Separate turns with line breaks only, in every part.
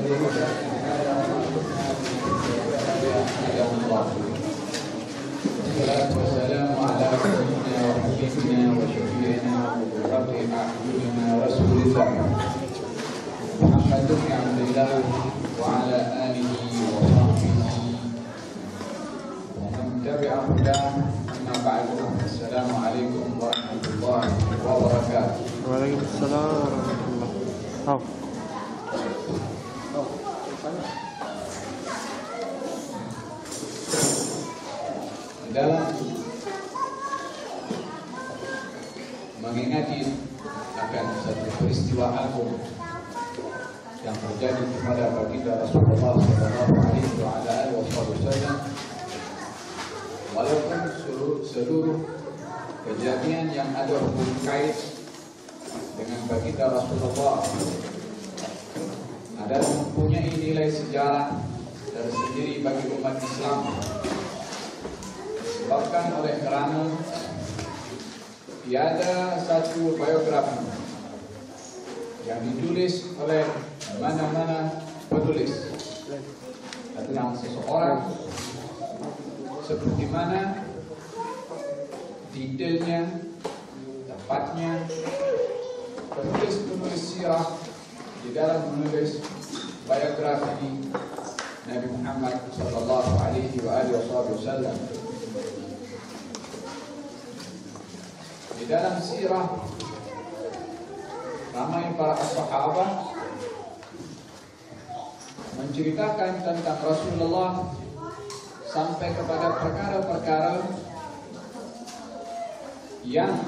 والسلام على سيدنا وحبيبنا وشفيعنا وقرة أعيننا رسول الله محمد بن عبد الله وعلى آله وصحبه ومن تبع هداه. أما بعد، السلام عليكم ورحمة الله وبركاته.
وعليكم السلام ورحمة الله.
Dalam mengingati akan satu peristiwa agung yang terjadi kepada baginda Rasulullah SAW, walaupun seluruh kejadian yang ada hubungan kait dengan baginda Rasulullah adalah mempunyai nilai sejarah tersendiri bagi umat Islam. Bahkan oleh kerana tiada satu biografi yang ditulis oleh mana-mana penulis tentang seseorang seperti mana detailnya, tepatnya penulis-penulis sirah di dalam menulis biografi Nabi Muhammad SAW. Di dalam sirah ramai para sahabat menceritakan tentang Rasulullah sampai kepada perkara-perkara yang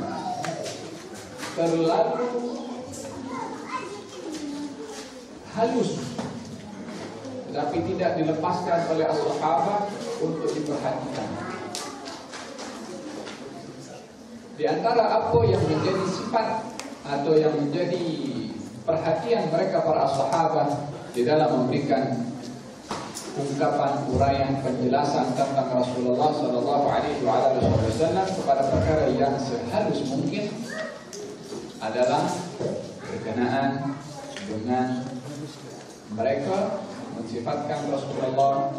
terlalu halus tetapi tidak dilepaskan oleh sahabat untuk diperhatikan. Di antara apa yang menjadi sifat atau yang menjadi perhatian mereka para sahabat di dalam memberikan ungkapan, uraian, penjelasan tentang Rasulullah SAW kepada perkara yang sehalus mungkin adalah berkenaan dengan mereka mensifatkan Rasulullah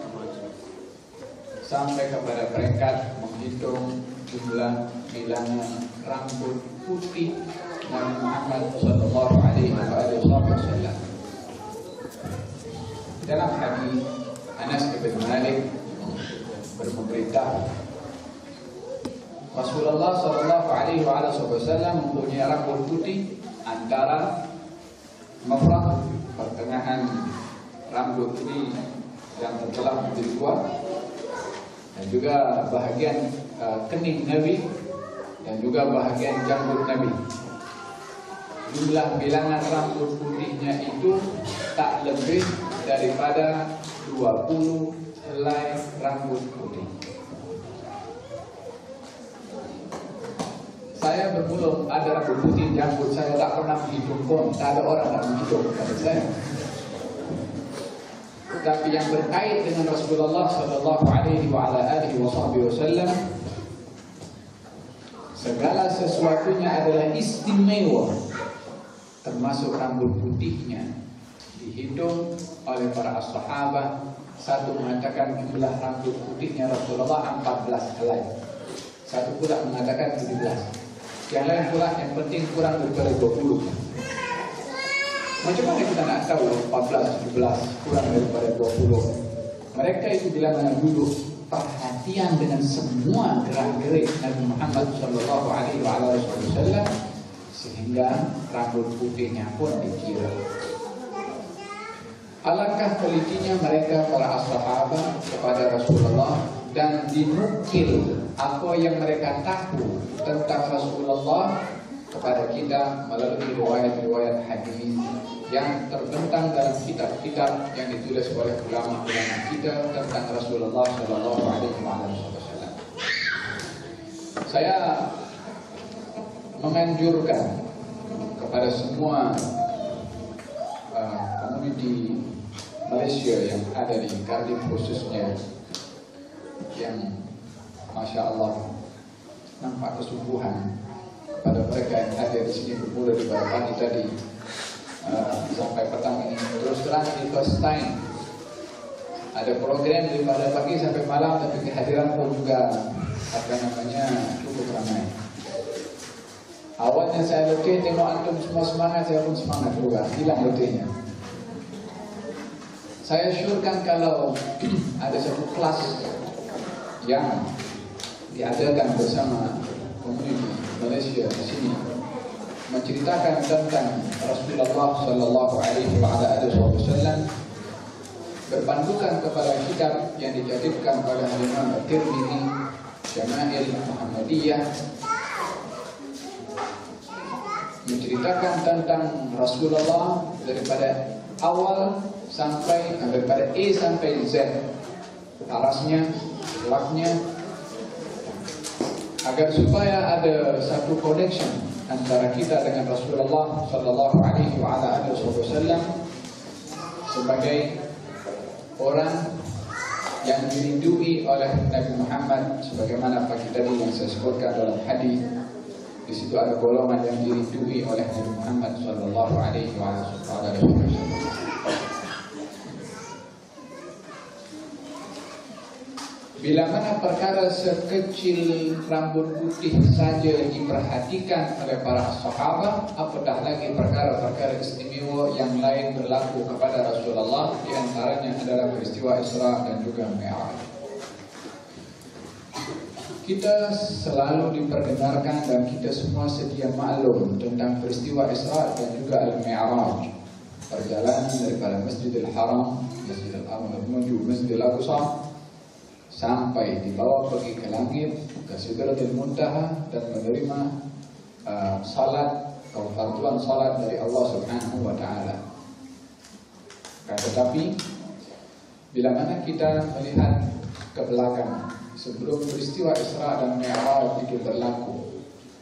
sampai kepada peringkat menghitung jumlah bilangan rambut putih Nabi Muhammad SAW. Dalam hadis Anas bin Malik berberita, Rasulullah SAW mempunyai rambut putih antara mafraq pertengahan rambut ini yang terbelah menjadi dua, dan juga bahagian kening Nabi, dan juga bahagian janggut Nabi. Jumlah bilangan rambut putihnya itu tak lebih daripada 20 helai rambut putih. Saya bermula ada rambut putih janggut saya tak pernah menghitung pun, tak ada orang nak menghitung pada saya. Tapi yang berkait dengan Rasulullah SAW, segala sesuatunya adalah istimewa, termasuk rambut putihnya. Dihitung oleh para sahabat, satu mengatakan jumlah rambut putihnya Rasulullah 14 helai, satu pula mengatakan 17, yang lain pula yang penting kurang daripada 20. Macam mana kita nak tahu 14, 17 kurang daripada 20? Mereka itu bila mana duduk perhatian dengan semua gerak-gerik Nabi Muhammad SAW, sehingga rambut putihnya pun dikira. Alangkah telitinya mereka para sahabat kepada Rasulullah, dan dinukil apa yang mereka tahu tentang Rasulullah kepada kita melalui riwayat-riwayat hadis yang terbentang dalam kitab-kitab yang ditulis oleh ulama-ulama kita tentang Rasulullah SAW. Saya menganjurkan kepada semua komuniti Malaysia yang ada di Cardiff khususnya, yang Masya Allah nampak kesungguhan pada mereka yang hadir di sini bermula di pada pagi tadi sampai petang ini. Terus terang di first time ada program daripada pagi sampai malam, tapi kehadiran pun juga cukup ramai. Awalnya saya letih, tengok antum semua semangat, saya pun semangat juga, hilang letihnya. Saya syurkan kalau ada satu kelas yang diadakan bersama komuniti Malaysia di sini, menceritakan tentang Rasulullah Sallallahu Alaihi Wasallam, berpandukan kepada kitab yang dijadikan oleh Imam At-Tirmidzi, Syama'il Muhammadiyah, menceritakan tentang Rasulullah daripada awal sampai daripada A sampai Z, arasnya, akhlaknya, agar supaya ada satu connection antara kita dengan Rasulullah Sallallahu Alaihi Wasallam sebagai orang yang dirindui oleh Nabi Muhammad, sebagaimana pagi tadi yang saya sebutkan dalam hadis. Di situ ada golongan yang dirindui oleh Nabi Muhammad Sallallahu Alaihi Wasallam. Bila mana perkara sekecil rambut putih saja diperhatikan oleh para sahabat, apatah lagi perkara-perkara istimewa yang lain berlaku kepada Rasulullah. Di antaranya adalah peristiwa Isra dan juga Mi'raj. Kita selalu diperdengarkan dan kita semua sedia maklum tentang peristiwa Isra dan juga Al-Mi'raj, perjalanan daripada Masjidil Haram, Masjidil Haram menuju Masjidil Aqsa, sampai dibawa pergi ke langit, ke Sidratul Muntaha, dan menerima salat, kefarduan salat dari Allah Subhanahu wa Ta'ala. Tetapi bila mana kita melihat ke belakang sebelum peristiwa Isra dan Mi'raj itu berlaku,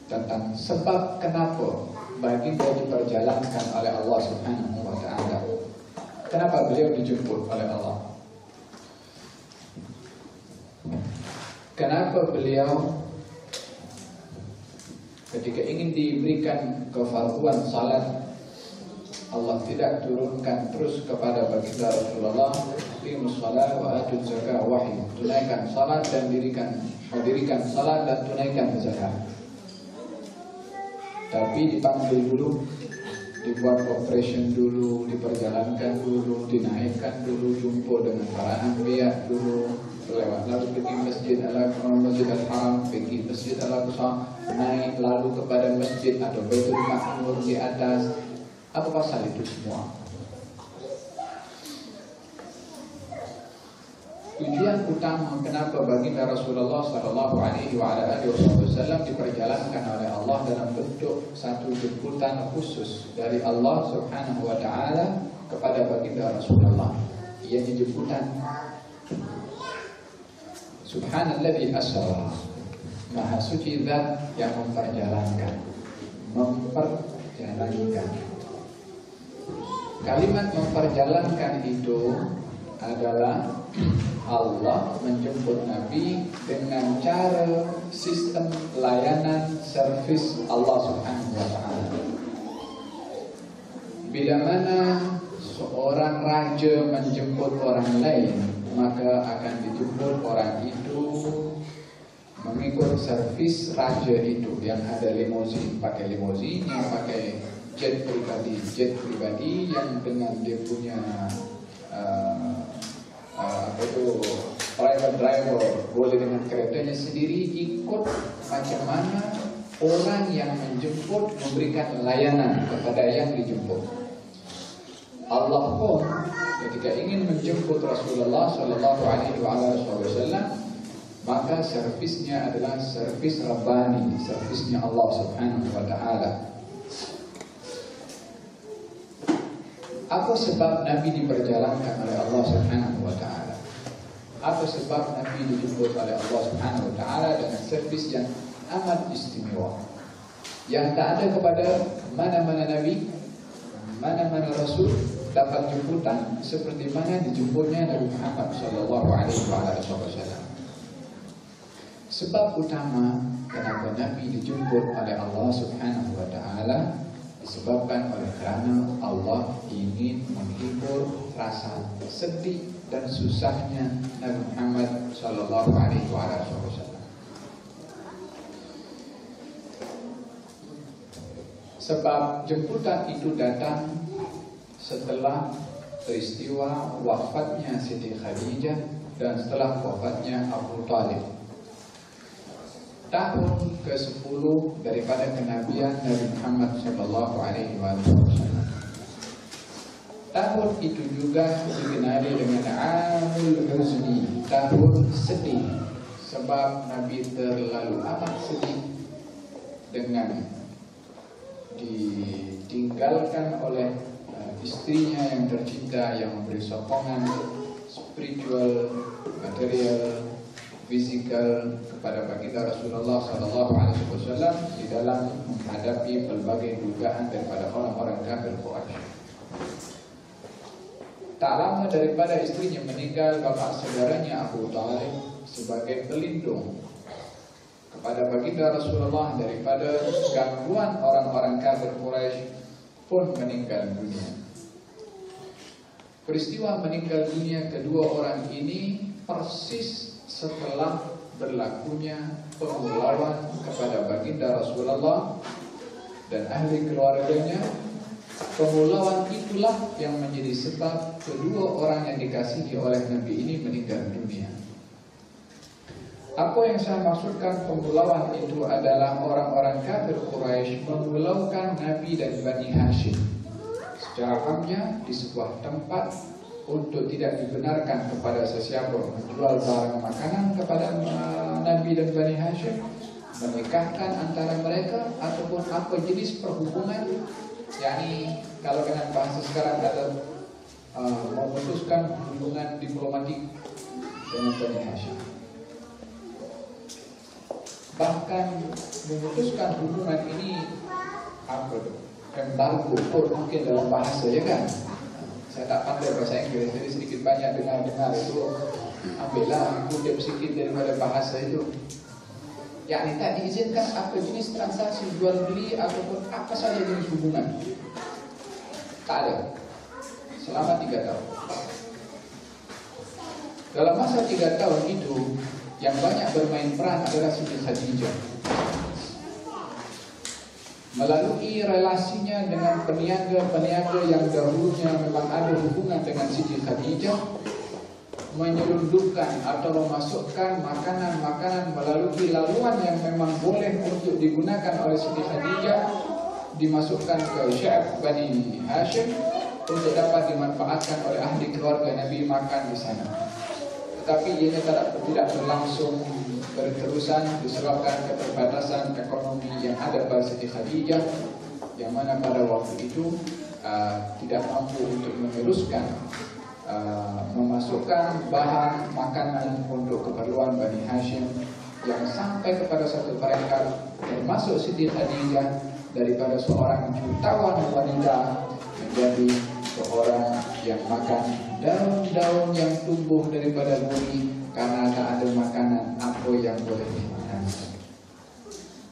tentang sebab kenapa baginda diperjalankan oleh Allah Subhanahu wa Ta'ala, kenapa beliau dijemput oleh Allah, kenapa beliau ketika ingin diberikan kefarduan salat, Allah tidak turunkan terus kepada baginda Rasulullah, "Aqimus shalah wa atuz zakah", wahyu, tunaikan salat dan dirikan salat dan tunaikan zakat. Tapi dipanggil dulu, dibuat operation dulu, diperjalankan dulu, dinaikkan dulu, jumpa dengan para anbiya dulu, lewat lalu pergi Masjid Al-Haram, pergi Masjid Al-Aqsa, naik lalu kepada masjid atau Baitul Ma'mur di atas. Apa pasal itu semua? Tujuan utama kenapa baginda Rasulullah Sallallahu Alaihi Wasallam diperjalankan oleh Allah dalam bentuk satu jemputan khusus dari Allah Subhanahu Wa Taala kepada baginda Rasulullah. Ia jemputan. Subhanalladzi asra, Maha Suci Zat yang memperjalankan. Kalimat memperjalankan itu adalah Allah menjemput Nabi dengan cara sistem layanan servis Allah Subhanahu wa Ta'ala. Bila mana seorang raja menjemput orang lain, maka akan dijemput orang itu mengikut servis raja itu, yang ada limousin, pakai limousin, yang pakai jet pribadi yang dengan dia punya private driver, boleh dengan keretanya sendiri, ikut macam mana orang yang menjemput memberikan layanan kepada yang dijemput. Allah pun ketika ingin menjemput Rasulullah Sallallahu Alaihi Wasallam, maka servisnya adalah servis Rabbani, servisnya Allah Subhanahu Wa Taala. Apa sebab Nabi diperjalankan oleh Allah Subhanahu Wa Taala? Apa sebab Nabi dijemput oleh Allah Subhanahu Wa Taala dengan servis yang amat istimewa, yang tak ada kepada mana-mana Nabi, mana-mana Rasul dapat jemputan seperti mana dijemputnya Nabi Muhammad Sallallahu Alaihi Wasallam. Sebab utama kenapa Nabi dijemput oleh Allah Subhanahu Wa Taala disebabkan oleh karena Allah ingin menghibur rasa sedih dan susahnya Nabi Muhammad Sallallahu Alaihi Wasallam. Sebab jemputan itu datang setelah peristiwa wafatnya Siti Khadijah dan setelah wafatnya Abu Talib. Tahun ke-10 daripada kenabian Nabi Muhammad Sallallahu Alaihi Wasallam. Tahun itu juga dikenali dengan Amul Huzni, tahun sedih, sebab Nabi terlalu amat sedih dengan ditinggalkan oleh istrinya yang tercinta, yang memberi sokongan spiritual, material, fisikal kepada baginda Rasulullah Sallallahu Alaihi Wasallam di dalam menghadapi berbagai dugaan daripada orang-orang kafir Quraisy. Tak lama daripada istrinya meninggal, bapak saudaranya Abu Talib sebagai pelindung kepada baginda Rasulullah daripada gangguan orang-orang kafir Quraisy pun meninggal dunia. Peristiwa meninggal dunia kedua orang ini persis setelah berlakunya pemulauan kepada baginda Rasulullah dan ahli keluarganya. Pemulauan itulah yang menjadi sebab kedua orang yang dikasihi oleh Nabi ini meninggal dunia. Apa yang saya maksudkan pemulauan itu adalah orang-orang kafir Quraisy memulaukan Nabi dan Bani Hashim secara amnya di sebuah tempat untuk tidak dibenarkan kepada sesiapa menjual barang makanan kepada Nabi dan Bani Hashim, menikahkan antara mereka ataupun apa jenis perhubungan, yakni kalau dengan bahasa sekarang ada memutuskan hubungan diplomatik dengan Bani Hashim. Bahkan memutuskan hubungan ini embargo pun mungkin dalam bahasa, ya kan? Saya tak pandai bahasa Inggris, jadi sedikit banyak dengar itu ambillah kutip sedikit daripada bahasa itu. Yakni tak diizinkan apa jenis transaksi jual beli ataupun apa saja jenis hubungan. Tak ada selama 3 tahun. Dalam masa 3 tahun itu yang banyak bermain peran adalah Siti Khadijah. Melalui relasinya dengan peniaga-peniaga yang dahulunya memang ada hubungan dengan Siti Khadijah, menyelundupkan atau memasukkan makanan-makanan melalui laluan yang memang boleh untuk digunakan oleh Siti Khadijah, dimasukkan ke Syekh Bani Hashim untuk dapat dimanfaatkan oleh ahli keluarga Nabi makan di sana. Tetapi ianya tidak berlangsung berterusan disebabkan keterbatasan ekonomi yang ada pada Siti Khadijah, yang mana pada waktu itu tidak mampu untuk meneruskan memasukkan bahan makanan untuk keperluan Bani Hashim, yang sampai kepada satu peringkat termasuk Siti Khadijah daripada seorang jutawan wanita menjadi seorang yang makan daun-daun yang tumbuh daripada bumi karena tak ada makanan apa yang boleh dimakan.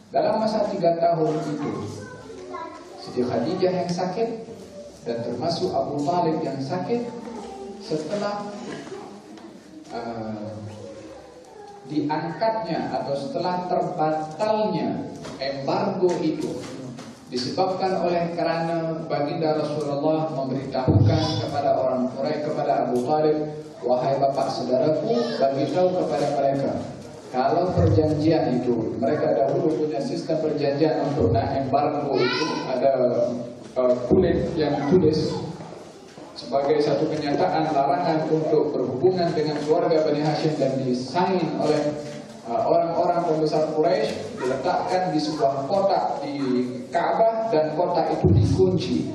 Dalam masa 3 tahun itu, Siti Khadijah yang sakit dan termasuk Abu Talib yang sakit, setelah diangkatnya atau setelah terbatalnya embargo itu disebabkan oleh karena baginda Rasulullah memberitahukan kepada orang Quraisy, kepada Abu Talib, wahai bapak saudaraku, beritahu kepada mereka kalau perjanjian itu, mereka dahulu punya sistem perjanjian untuk embargo itu, ada kulit yang tulis sebagai satu kenyataan larangan untuk berhubungan dengan keluarga Bani Hashim dan disain oleh orang-orang pembesar Quraisy, diletakkan di sebuah kotak di Ka'bah dan kotak itu dikunci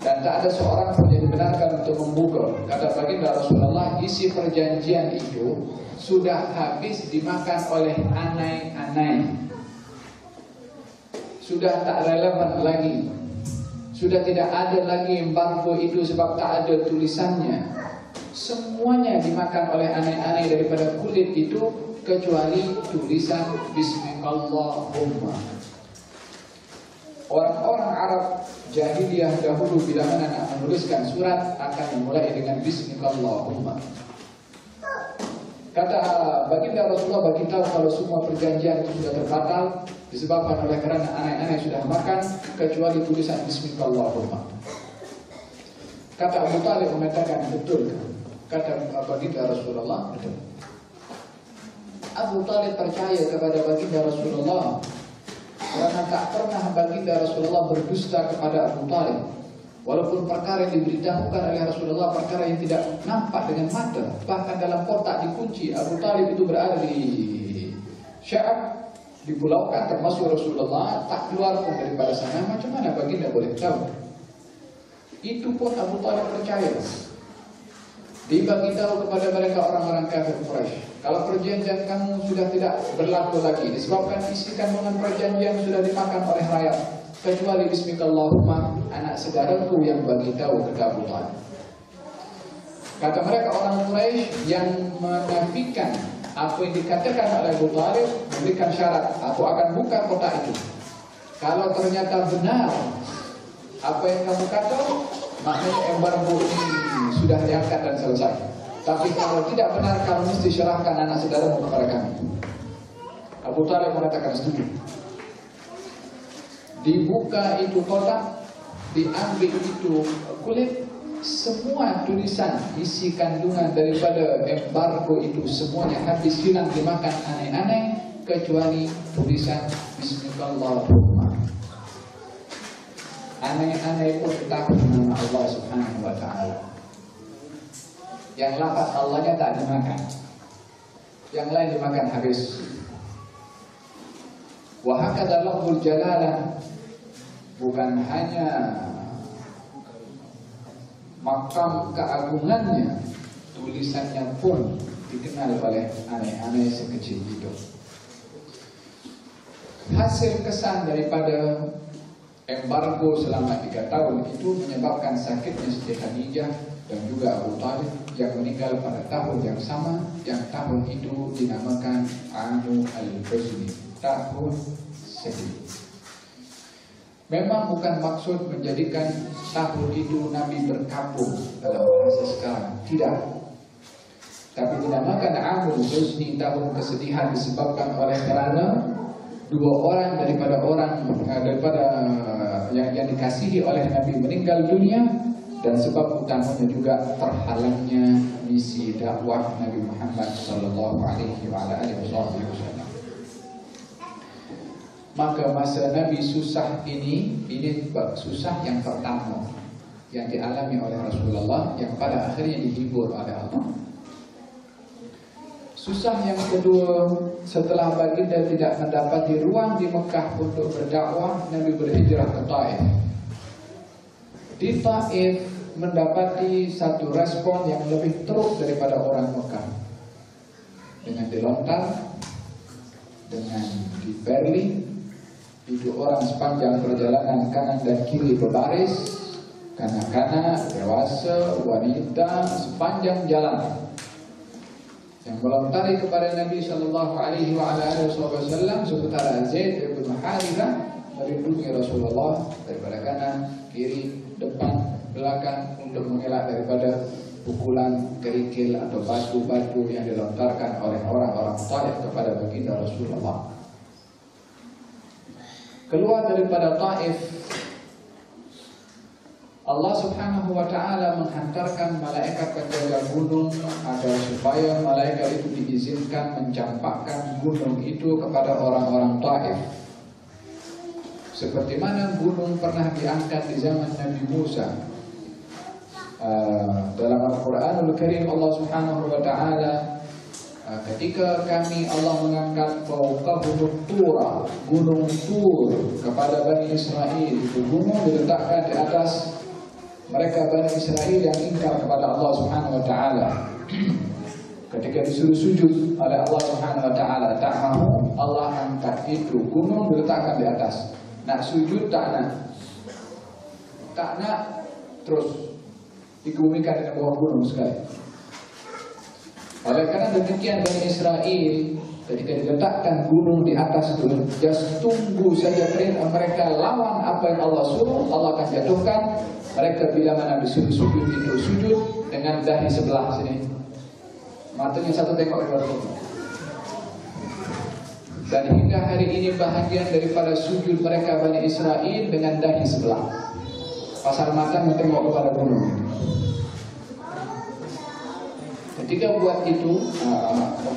dan tak ada seorang pun yang dibenarkan untuk membuka. Kata baginda Rasulullah, isi perjanjian itu sudah habis dimakan oleh anai-anai, sudah tak relevan lagi, sudah tidak ada lagi embargo itu sebab tak ada tulisannya. Semuanya dimakan oleh anai-anai daripada kulit itu kecuali tulisan Bismillahumma. Orang-orang Arab jahiliyah dahulu bila mana nak menuliskan surat akan dimulai dengan Bismillahirrahmanirrahim. Kata baginda Rasulullah bagi tahu kalau semua perjanjian itu sudah terbatal disebabkan oleh kerana anak-anak sudah makan kecuali tulisan Bismillahirrahmanirrahim. Kata Abu Talib mengatakan betul. Kata baginda Rasulullah betul. Abu Talib percaya kepada baginda Rasulullah karena tak pernah baginda Rasulullah berdusta kepada Abu Talib. Walaupun perkara yang diberitahukan oleh Rasulullah perkara yang tidak nampak dengan mata, bahkan dalam kotak dikunci, Abu Talib itu berada di Syam, dipulaukan termasuk Rasulullah, tak keluar pun daripada sana. Macam mana baginda boleh tahu? Itu pun Abu Talib percaya. Dibagi tahu kepada mereka orang-orang kafir Quraisy, kalau perjanjian kamu sudah tidak berlaku lagi disebabkan isi kandungan perjanjian sudah dimakan oleh rakyat, kecuali Bismillahirrahmanirrahim, anak saudaraku yang bagi tahu ke Abu Talib. Kata mereka orang Quraisy yang menafikan apa yang dikatakan oleh Abu Talib, memberikan syarat, aku akan buka kotak itu. Kalau ternyata benar apa yang kamu kata, maknanya embargo ini sudah diangkat dan selesai. Tapi kalau tidak benar, kamu mesti serahkan anak saudaramu kepada kami. Abu Talib mengatakan setuju. Dibuka itu kotak, diambil itu kulit, semua tulisan isi kandungan daripada embargo itu semuanya habis hilang dimakan aneh-aneh kecuali tulisan Bismillahirrahmanirrahim. Aneh-aneh pun tahu nama Allah Subhanahu wa Ta'ala. Yang lafaz Allahnya tak dimakan, yang lain dimakan habis. Wa hakadha lafzul jalalah, bukan hanya makam keagungannya, tulisannya pun dikenal oleh aneh-aneh sekecil itu. Hasil kesan daripada embargo selama 3 tahun itu menyebabkan sakitnya Siti Khadijah dan juga Abu Talib yang meninggal pada tahun yang sama, yang tahun itu dinamakan Anu Al-Huzni, tahun sedih. Memang bukan maksud menjadikan tahun itu Nabi berkabung dalam bahasa sekarang, tidak. Tapi dinamakan Anu Al-Huzni, tahun kesedihan, disebabkan oleh kerana 2 orang daripada yang dikasihi oleh Nabi meninggal dunia, dan sebab utamanya juga terhalangnya misi dakwah Nabi Muhammad sallallahu alaihi wasallam. Maka masa Nabi susah ini susah yang pertama yang dialami oleh Rasulullah, yang pada akhirnya dihibur oleh Allah. Susah yang kedua, setelah baginda tidak mendapati ruang di Mekah untuk berdakwah, Nabi berhijrah ke Taif. Di Taif mendapati satu respon yang lebih teruk daripada orang Mekah. Dengan dilontar, dengan diberli, itu orang sepanjang perjalanan kanan dan kiri berbaris, kanak-kanak, dewasa, wanita, sepanjang jalan. Yang melontari kepada Nabi sallallahu alaihi wasallam sementara Zaid bin Harithah melindungi Rasulullah daripada kanan, kiri, depan, belakang untuk mengelak daripada pukulan, kerikil atau batu-batu yang dilontarkan oleh orang-orang Taif kepada baginda Rasulullah. Keluar daripada Taif, Allah Subhanahu wa Ta'ala menghantarkan malaikat penjaga gunung agar supaya malaikat itu diizinkan mencampakkan gunung itu kepada orang-orang Taif. Seperti mana gunung pernah diangkat di zaman Nabi Musa. Dalam Al-Quranul Karim Allah Subhanahu wa Ta'ala, ketika kami Allah mengangkat fawqahum Tura, gunung Tur, kepada Bani Israel, itu gunung diletakkan di atas mereka Bani Israel yang ingkar kepada Allah Subhanahu wa Ta'ala. Ketika disuruh sujud oleh Allah Subhanahu wa Ta'ala, tak mahu, Allah angkat itu gunung diletakkan di atas. Nak sujud tak nak, terus dikebumikan di bawah gunung sekali. Oleh karena demikian Bani Israel Ketika diletakkan gunung di atas itu, just tunggu saja perintah mereka lawan apa yang Allah suruh, Allah akan jatuhkan. Mereka bila mana disuruh sujud itu sujud dengan dahi sebelah sini. Matanya satu tengok keluar. Dan hingga hari ini bahagian daripada sujud mereka Bani Israel dengan dahi sebelah. Pasar mata tengok kepada gunung. Ketika buat itu,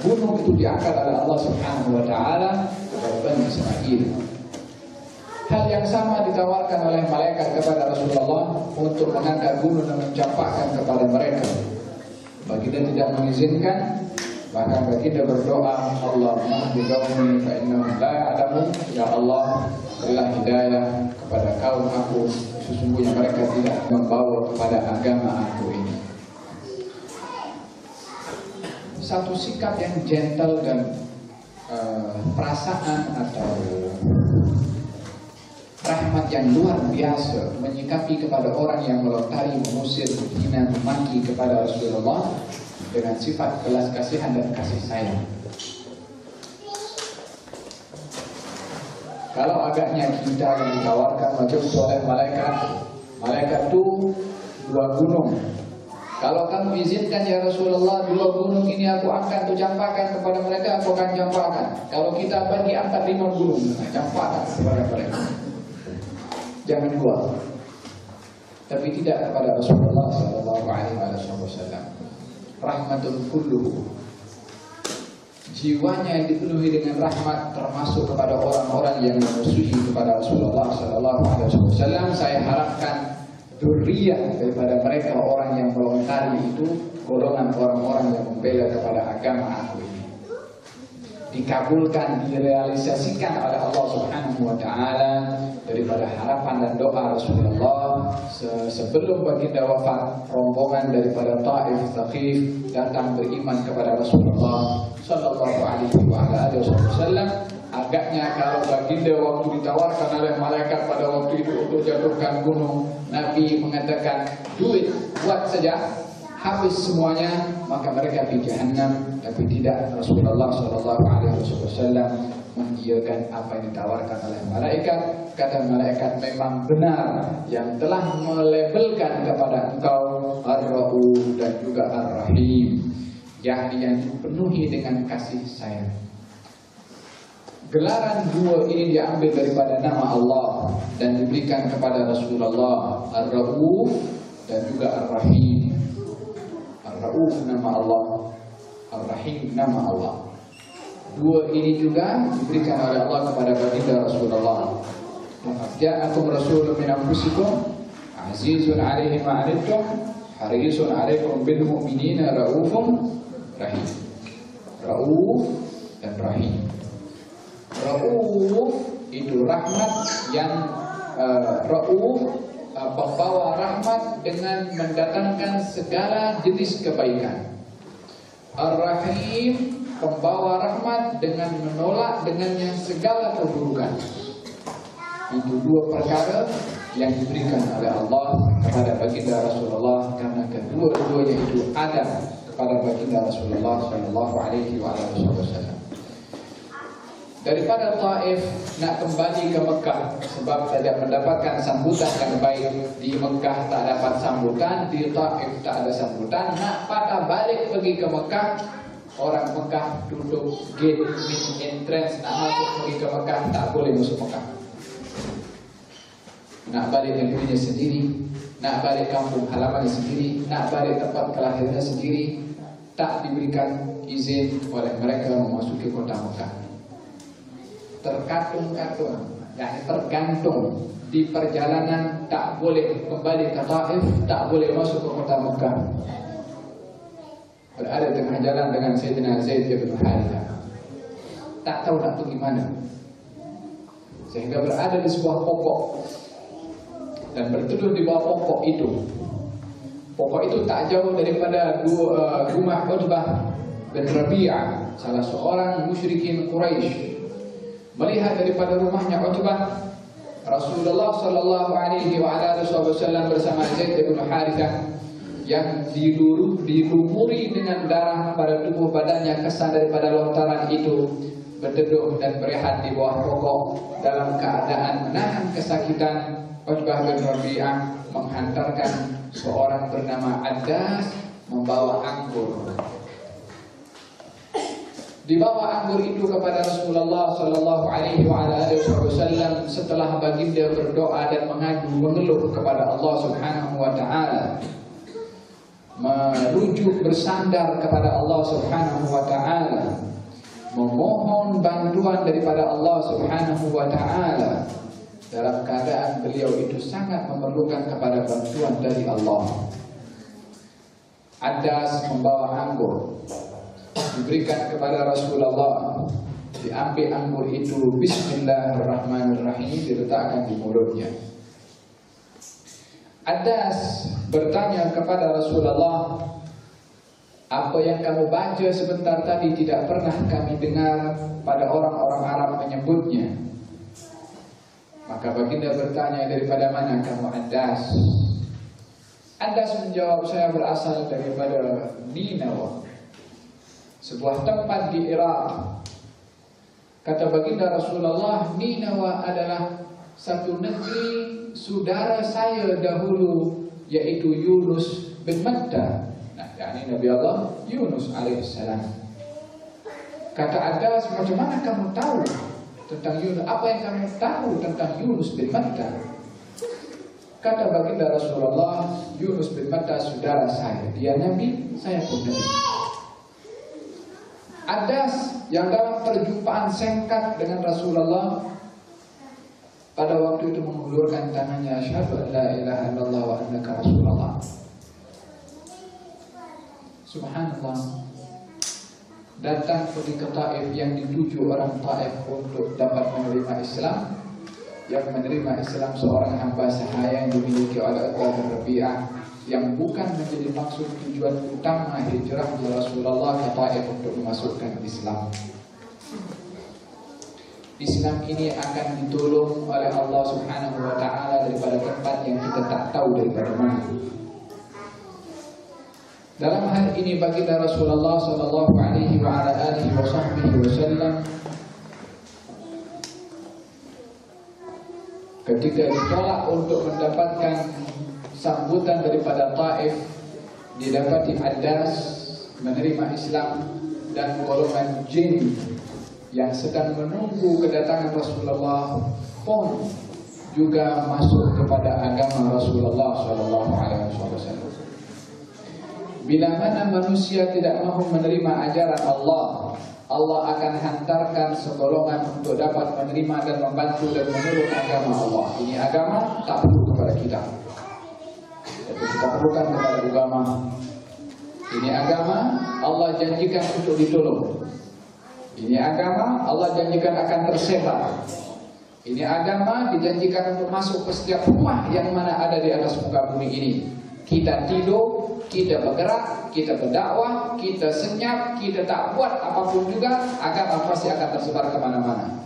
gunung itu diangkat oleh Allah Subhanahu wa Ta'ala kepada Bani Israel. Hal yang sama ditawarkan oleh malaikat kepada Rasulullah untuk mengangkat gunung dan mencampakkan kepada mereka. Baginda tidak mengizinkan, maka baginda berdoa, Allahumma hdi qaumi fa innahum la ya'lamun. Ya Allah, berilah hidayah kepada kaum aku, sesungguhnya mereka tidak membawa kepada agama aku ini. Satu sikap yang gentle dan perasaan atau rahmat yang luar biasa menyikapi kepada orang yang melontari, mengusir, menghina, memaki kepada Rasulullah dengan sifat belas kasihan dan kasih sayang. Kalau agaknya kita yang ditawarkan macam itu oleh malaikat itu 2 gunung. Kalau kamu izinkan ya Rasulullah 2 gunung ini aku akan campakkan kepada mereka, aku akan campakkan. Kalau kita bagi angkat 5 gunung, campakkan kepada mereka. Jangan buat. Tapi tidak kepada Rasulullah sallallahu alaihi wasallam. Rahmatul kulluh. Jiwanya dipenuhi dengan rahmat, termasuk kepada orang-orang yang memusuhi kepada Rasulullah sallallahu alaihi wasallam. Saya harapkan dzurriyyah daripada mereka orang yang melontari itu golongan orang-orang yang membela kepada agama aku ini dikabulkan, direalisasikan oleh Allah Subhanahu wa Ta'ala daripada harapan dan doa Rasulullah. Sebelum baginda wafat, rombongan daripada Taif, Thaqif datang beriman kepada Rasulullah sallallahu alaihi wasallam. Agaknya kalau baginda waktu ditawarkan oleh malaikat pada waktu itu untuk jatuhkan gunung, Nabi mengatakan duit buat saja, habis semuanya, maka mereka di jahannam. Tapi tidak, Rasulullah SAW mengiyakan apa yang ditawarkan oleh malaikat. Kata malaikat, memang benar yang telah melabelkan kepada engkau Ar-Ra'uf dan juga Ar-Rahim, yakni yang dipenuhi dengan kasih sayang. Gelaran 2 ini diambil daripada nama Allah dan diberikan kepada Rasulullah. Ar-Ra'uf dan juga Ar-Rahim. Ar-Ra'uf nama Allah, Ar-Rahim nama Allah. 2 ini juga diberikan oleh Allah kepada baginda Rasulullah. Ja'akum rasulun min anfusikum azizun 'alaihi ma 'anittum harisun 'alaikum bil mu'minina raufun rahim. Rauf dan Rahim. Rauf itu rahmat yang Rauf membawa rahmat dengan mendatangkan segala jenis kebaikan. Ar-Rahim membawa rahmat dengan menolak dengannya segala keburukan. Itu 2 perkara yang diberikan oleh Allah kepada baginda Rasulullah, karena kedua-duanya itu ada kepada baginda Rasulullah sallallahu alaihi wasallam. Daripada Taif nak kembali ke Mekah sebab tidak mendapatkan sambutan yang baik. Di Mekah tak dapat sambutan, di Taif tak ada sambutan. Nak patah balik pergi ke Mekah, orang Mekah tutup gate entrance, nak masuk pergi ke Mekah tak boleh masuk Mekah. Nak balik negerinya sendiri, nak balik kampung halamannya sendiri, nak balik tempat kelahirannya sendiri, tak diberikan izin oleh mereka memasuki kota Mekah. Terkatung-katung, yakni tergantung di perjalanan, tak boleh kembali ke Taif, tak boleh masuk ke kota Mekah. Berada tengah jalan dengan Sayyidina Zaid bin Harithah, tak tahu nak pergi mana, sehingga berada di sebuah pokok dan berteduh di bawah pokok itu. Pokok itu tak jauh daripada rumah Utbah bin Rabi'ah, salah seorang musyrikin Quraisy. Melihat daripada rumahnya Utbah, Rasulullah sallallahu alaihi wasallam bersama Zaid bin Harithah yang dilumuri dengan darah pada tubuh badannya, kesan daripada lontaran itu berduduk dan berehat di bawah pokok dalam keadaan menahan kesakitan. Utbah bin Rabi'ah menghantarkan seorang bernama Addas membawa anggur. Dibawa anggur itu kepada Rasulullah Sallallahu Alaihi Wasallam setelah baginda berdoa dan mengeluh kepada Allah Subhanahu Wa Taala, merujuk bersandar kepada Allah Subhanahu Wa Taala, memohon bantuan daripada Allah Subhanahu Wa Taala. Dalam keadaan beliau itu sangat memerlukan kepada bantuan dari Allah. Addas membawa anggur, diberikan kepada Rasulullah. Diambil anggur itu, Bismillahirrahmanirrahim, diletakkan di mulutnya. Addas bertanya kepada Rasulullah, apa yang kamu baca sebentar tadi tidak pernah kami dengar pada orang-orang Arab menyebutnya. Maka baginda bertanya, daripada mana kamu Addas? Addas menjawab, saya berasal daripada Ninawa, sebuah tempat di Irak. Kata baginda Rasulullah, Ninawa adalah satu negeri saudara saya dahulu, yaitu Yunus bin Matta. Nah, yakni Nabi Allah Yunus alaihissalam. Kata Addas, macam mana kamu tahu tentang Yunus? Apa yang kamu tahu tentang Yunus bin Matta? Kata baginda Rasulullah, Yunus bin Matta saudara saya. Dia Nabi, saya pun Nabi. Addas yang dalam perjumpaan singkat dengan Rasulullah pada waktu itu mengulurkan tangannya, asyhadu an la ilaha illallah wa annaka Rasulullah. Subhanallah. Datang pergi ke Taif, yang dituju orang Taif untuk dapat menerima Islam. Yang menerima Islam seorang hamba sahaya yang dimiliki oleh Utbah bin Rabi'ah, yang bukan menjadi maksud tujuan utama hijrahnya Rasulullah ke Taif untuk memasukkan Islam. Islam ini akan ditolong oleh Allah Subhanahu Wa Taala daripada tempat yang kita tak tahu daripada mana. Dalam hal ini baginda Rasulullah Sallallahu Alaihi Wasallam ketika ditolak untuk mendapatkan sambutan daripada Taif, didapati Addas menerima Islam, dan golongan jin yang sedang menunggu kedatangan Rasulullah pun juga masuk kepada agama Rasulullah Sallallahu Alaihi Wasallam. Bila mana manusia tidak mahu menerima ajaran Allah, Allah akan hantarkan segolongan untuk dapat menerima dan membantu dan menurut agama Allah. Ini agama tak perlu kepada kita, tapi kita perlukan kepada agama. Ini agama Allah janjikan untuk ditolong. Ini agama Allah janjikan akan tersebar. Ini agama dijanjikan untuk masuk ke setiap rumah yang mana ada di atas muka bumi ini. Kita tidur, kita bergerak, kita berdakwah, kita senyap, kita tak buat apapun juga, agama pasti akan tersebar kemana-mana.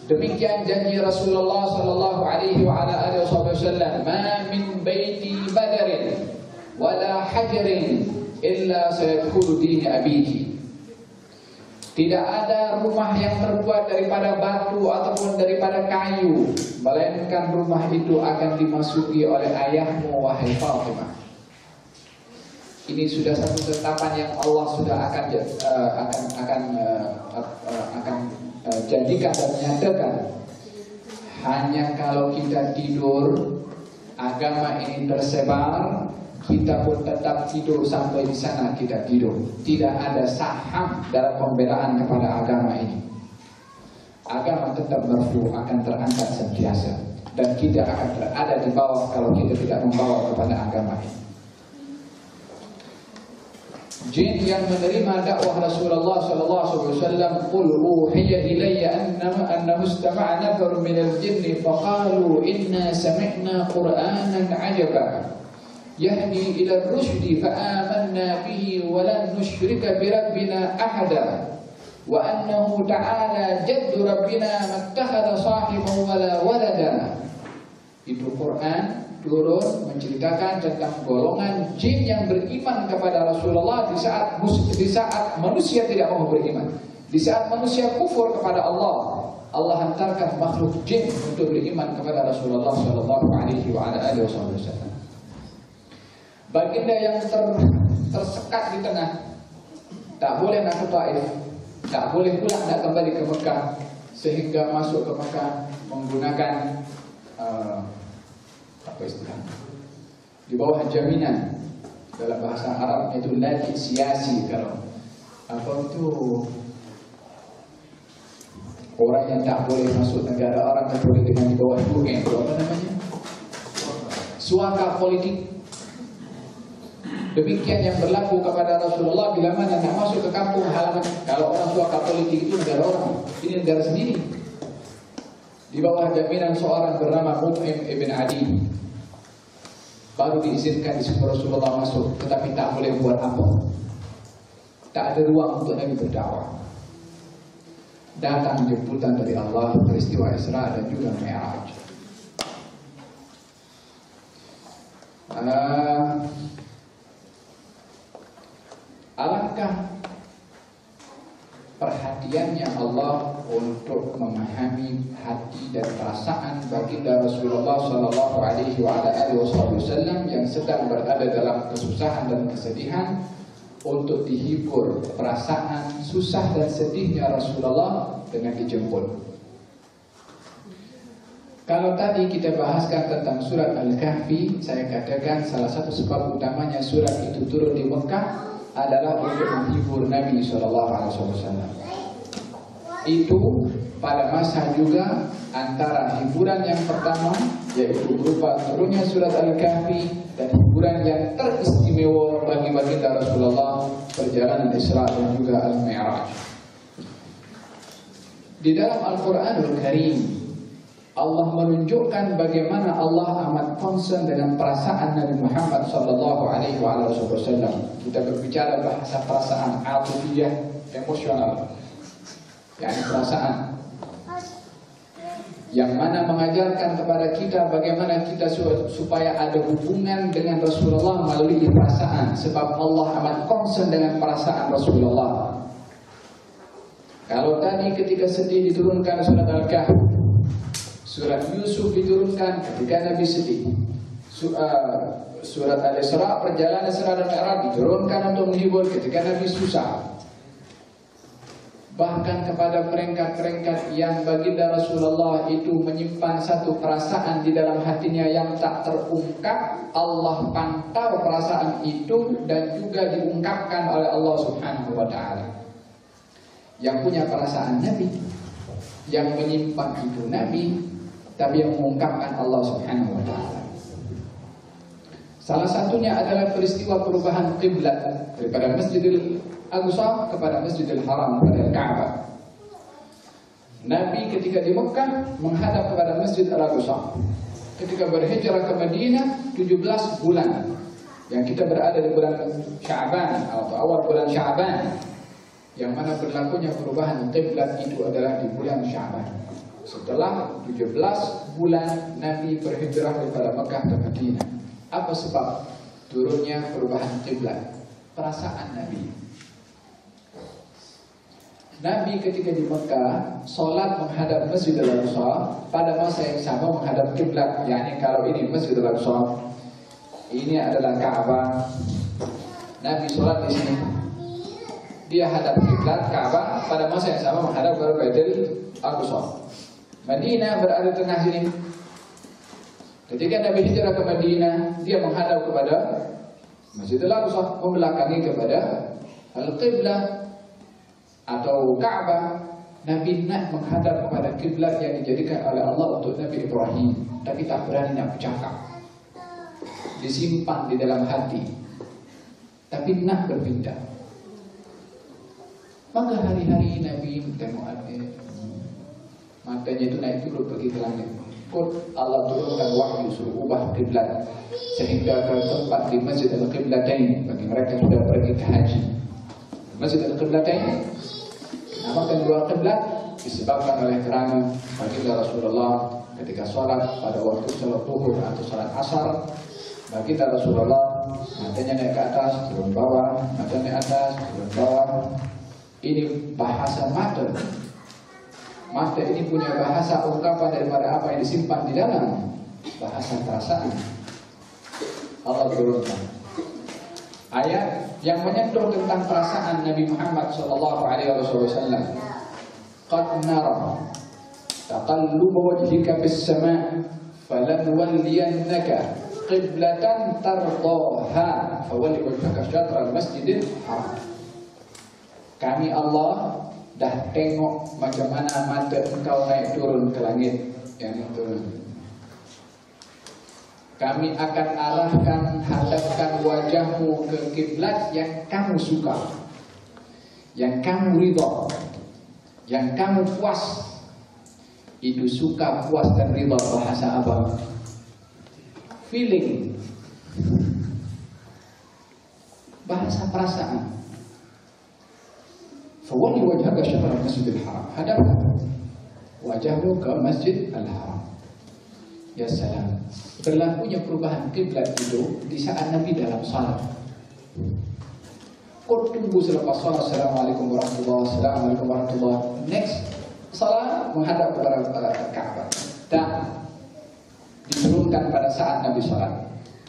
Demikian janji Rasulullah Sallallahu Alaihi Wasallam, "Ma min baiti badarin, wala hajarin, illa sayadkhulu dini abiki." Tidak ada rumah yang terbuat daripada batu ataupun daripada kayu, melainkan rumah itu akan dimasuki oleh ayahmu, wahai Fatimah. Ini sudah satu ketetapan yang Allah sudah akan janjikan dan menyatakan. Hanya kalau kita tidur, agama ini tersebar, kita pun tetap tidur sampai di sana kita tidur. Tidak ada saham dalam pembelaan kepada agama ini. Agama tetap marfu, akan terangkat sentiasa, dan kita akan berada di bawah kalau kita tidak membawa kepada agama ini. Jin yang menerima dakwah Rasulullah sallallahu alaihi wasallam, "Qul uhiya ilayya annahu istama'a nafarun minal jinni faqalu inna sami'na Qur'anan 'ajaba yahdi ila ar-rusydi fa'amanna bihi wa lan nusyrika bi rabbina ahada wa annahu ta'ala jaddu rabbina mattakhadha sahiban wala walada Itu Quran turun menceritakan tentang golongan jin yang beriman kepada Rasulullah di saat manusia tidak mau beriman. Di saat manusia kufur kepada Allah, Allah hantarkan makhluk jin untuk beriman kepada Rasulullah sallallahu alaihi wasallam. Baginda yang tersekat di tengah, tak boleh nak ke Taif, tak boleh pula nak kembali ke Mekah, sehingga masuk ke Mekah menggunakan apa istilahnya, di bawah jaminan, dalam bahasa Arab itu lagi siasi. Kalau apa itu orang yang tak boleh masuk negara orang kecuali dengan di bawah itu apa namanya, suaka politik. Demikian yang berlaku kepada Rasulullah bila mana nak masuk ke kampung halaman. Kalau orang suaka politik itu negara orang, ini negara sendiri, di bawah jaminan seorang bernama Mut'im ibn Adi, baru diizinkan di situ Rasulullah masuk. Tetapi tak boleh buat apa, tak ada ruang untuk Nabi berdakwah. Datang jemputan dari Allah, peristiwa Isra dan juga Mi'raj. Alangkah perhatiannya Allah untuk memahami hati dan perasaan baginda Rasulullah sallallahu alaihi wasallam yang sedang berada dalam kesusahan dan kesedihan, untuk dihibur perasaan susah dan sedihnya Rasulullah dengan dijemput. Kalau tadi kita bahaskan tentang surat Al-Kahfi, saya katakan salah satu sebab utamanya surat itu turun di Mekah adalah untuk menghibur Nabi SAW. Itu pada masa juga antara hiburan yang pertama, yaitu berupa turunnya surat Al-Kahfi, dan hiburan yang teristimewa bagi baginda Rasulullah, perjalanan Isra dan juga Al-Mi'raj. Di dalam Al-Quranul Karim, Allah menunjukkan bagaimana Allah amat concern dengan perasaan Nabi Muhammad SAW. Kita berbicara bahasa perasaan atifiyah, emosional, yakni perasaan yang mana mengajarkan kepada kita bagaimana kita supaya ada hubungan dengan Rasulullah melalui perasaan. Sebab Allah amat concern dengan perasaan Rasulullah. Kalau tadi ketika sedih diturunkan surat Al-Kahfi, surat Yusuf diturunkan ketika Nabi sedih, surat Al-Isra, perjalanan Isra dan Mi'raj diturunkan untuk menghibur ketika Nabi susah. Bahkan kepada peringkat-peringkat yang baginda Rasulullah itu menyimpan satu perasaan di dalam hatinya yang tak terungkap, Allah pantau perasaan itu dan juga diungkapkan oleh Allah Subhanahu wa ta'ala. Yang punya perasaan Nabi, yang menyimpan itu Nabi, tapi yang mengungkapkan Allah Subhanahu wa ta'ala. Salah satunya adalah peristiwa perubahan qiblat daripada Masjidil Aqsa kepada Masjidil Haram, kepada Ka'bah. Nabi ketika di Mekah menghadap kepada Masjid Al-Aqsa. Ketika berhijrah ke Madinah 17 bulan, yang kita berada di bulan Sya'ban atau awal bulan Sya'ban, yang mana berlakunya perubahan qiblat itu adalah di bulan Sya'ban. Setelah 17 bulan Nabi berhijrah daripada Mekah ke Madinah. Apa sebab turunnya perubahan qiblat? Perasaan Nabi. Nabi ketika di Mekah solat menghadap Masjidil Aqsa, pada masa yang sama menghadap kiblat. yakni kalau ini Masjidil Aqsa, ini adalah Ka'bah. Nabi solat di sini, dia hadap kiblat Ka'bah, pada masa yang sama menghadap ke Baitul Aqsa. Madinah berada di tengah sini. Ketika Nabi hijrah ke Madinah, dia menghadap kepada Masjidil Aqsa, membelakangi kepada Al-Qiblah atau Ka'bah. Nabi nak menghadap kepada kiblat yang dijadikan oleh Allah untuk Nabi Ibrahim, tapi tak berani nak bercakap, disimpan di dalam hati, tapi nak berpindah. Maka hari-hari Nabi tengok matanya itu naik turun pergi ke langit. Allah turunkan wahyu suruh ubah kiblat sehingga ke tempat di Masjid Al-Qiblatain. Bagi mereka yang sudah pergi ke haji, Masjid Al-Qiblatain namakan dua kiblat disebabkan oleh kerana baginda Rasulullah ketika sholat pada waktu sholat zuhur atau sholat asar, baginda Rasulullah matanya naik ke atas, turun bawah, matanya naik atas, turun bawah. Ini bahasa mata. Mata ini punya bahasa ungkapan daripada apa yang disimpan di dalam bahasa perasaan. Allah turunkan ayat yang menyentuh tentang perasaan Nabi Muhammad SAW. Qad nara taqalluba wajhika fis sama' falanwalliyannaka qiblatan tardaha fawalli wajhaka syatral masjidil haram. Kami Allah dah tengok macam mana mata engkau naik turun ke langit yang turun. Kami akan arahkan, hadapkan wajahmu ke kiblat yang kamu suka, yang kamu ridha, yang kamu puas. Itu suka, puas dan ridha bahasa apa? Feeling. Bahasa perasaan. Fawalli wajhaka syatral masjidil haram. Hadapkan wajahmu ke Masjidil Haram. Ya salam. Berlakunya perubahan kiblat itu di saat Nabi dalam salat. Kau tunggu selepas salat, assalamualaikum warahmatullahi wabarakatuh, assalamualaikum warahmatullahi wabarakatuh. Next salat menghadap kepada Ka'bah. Dan diturunkan pada saat Nabi salat.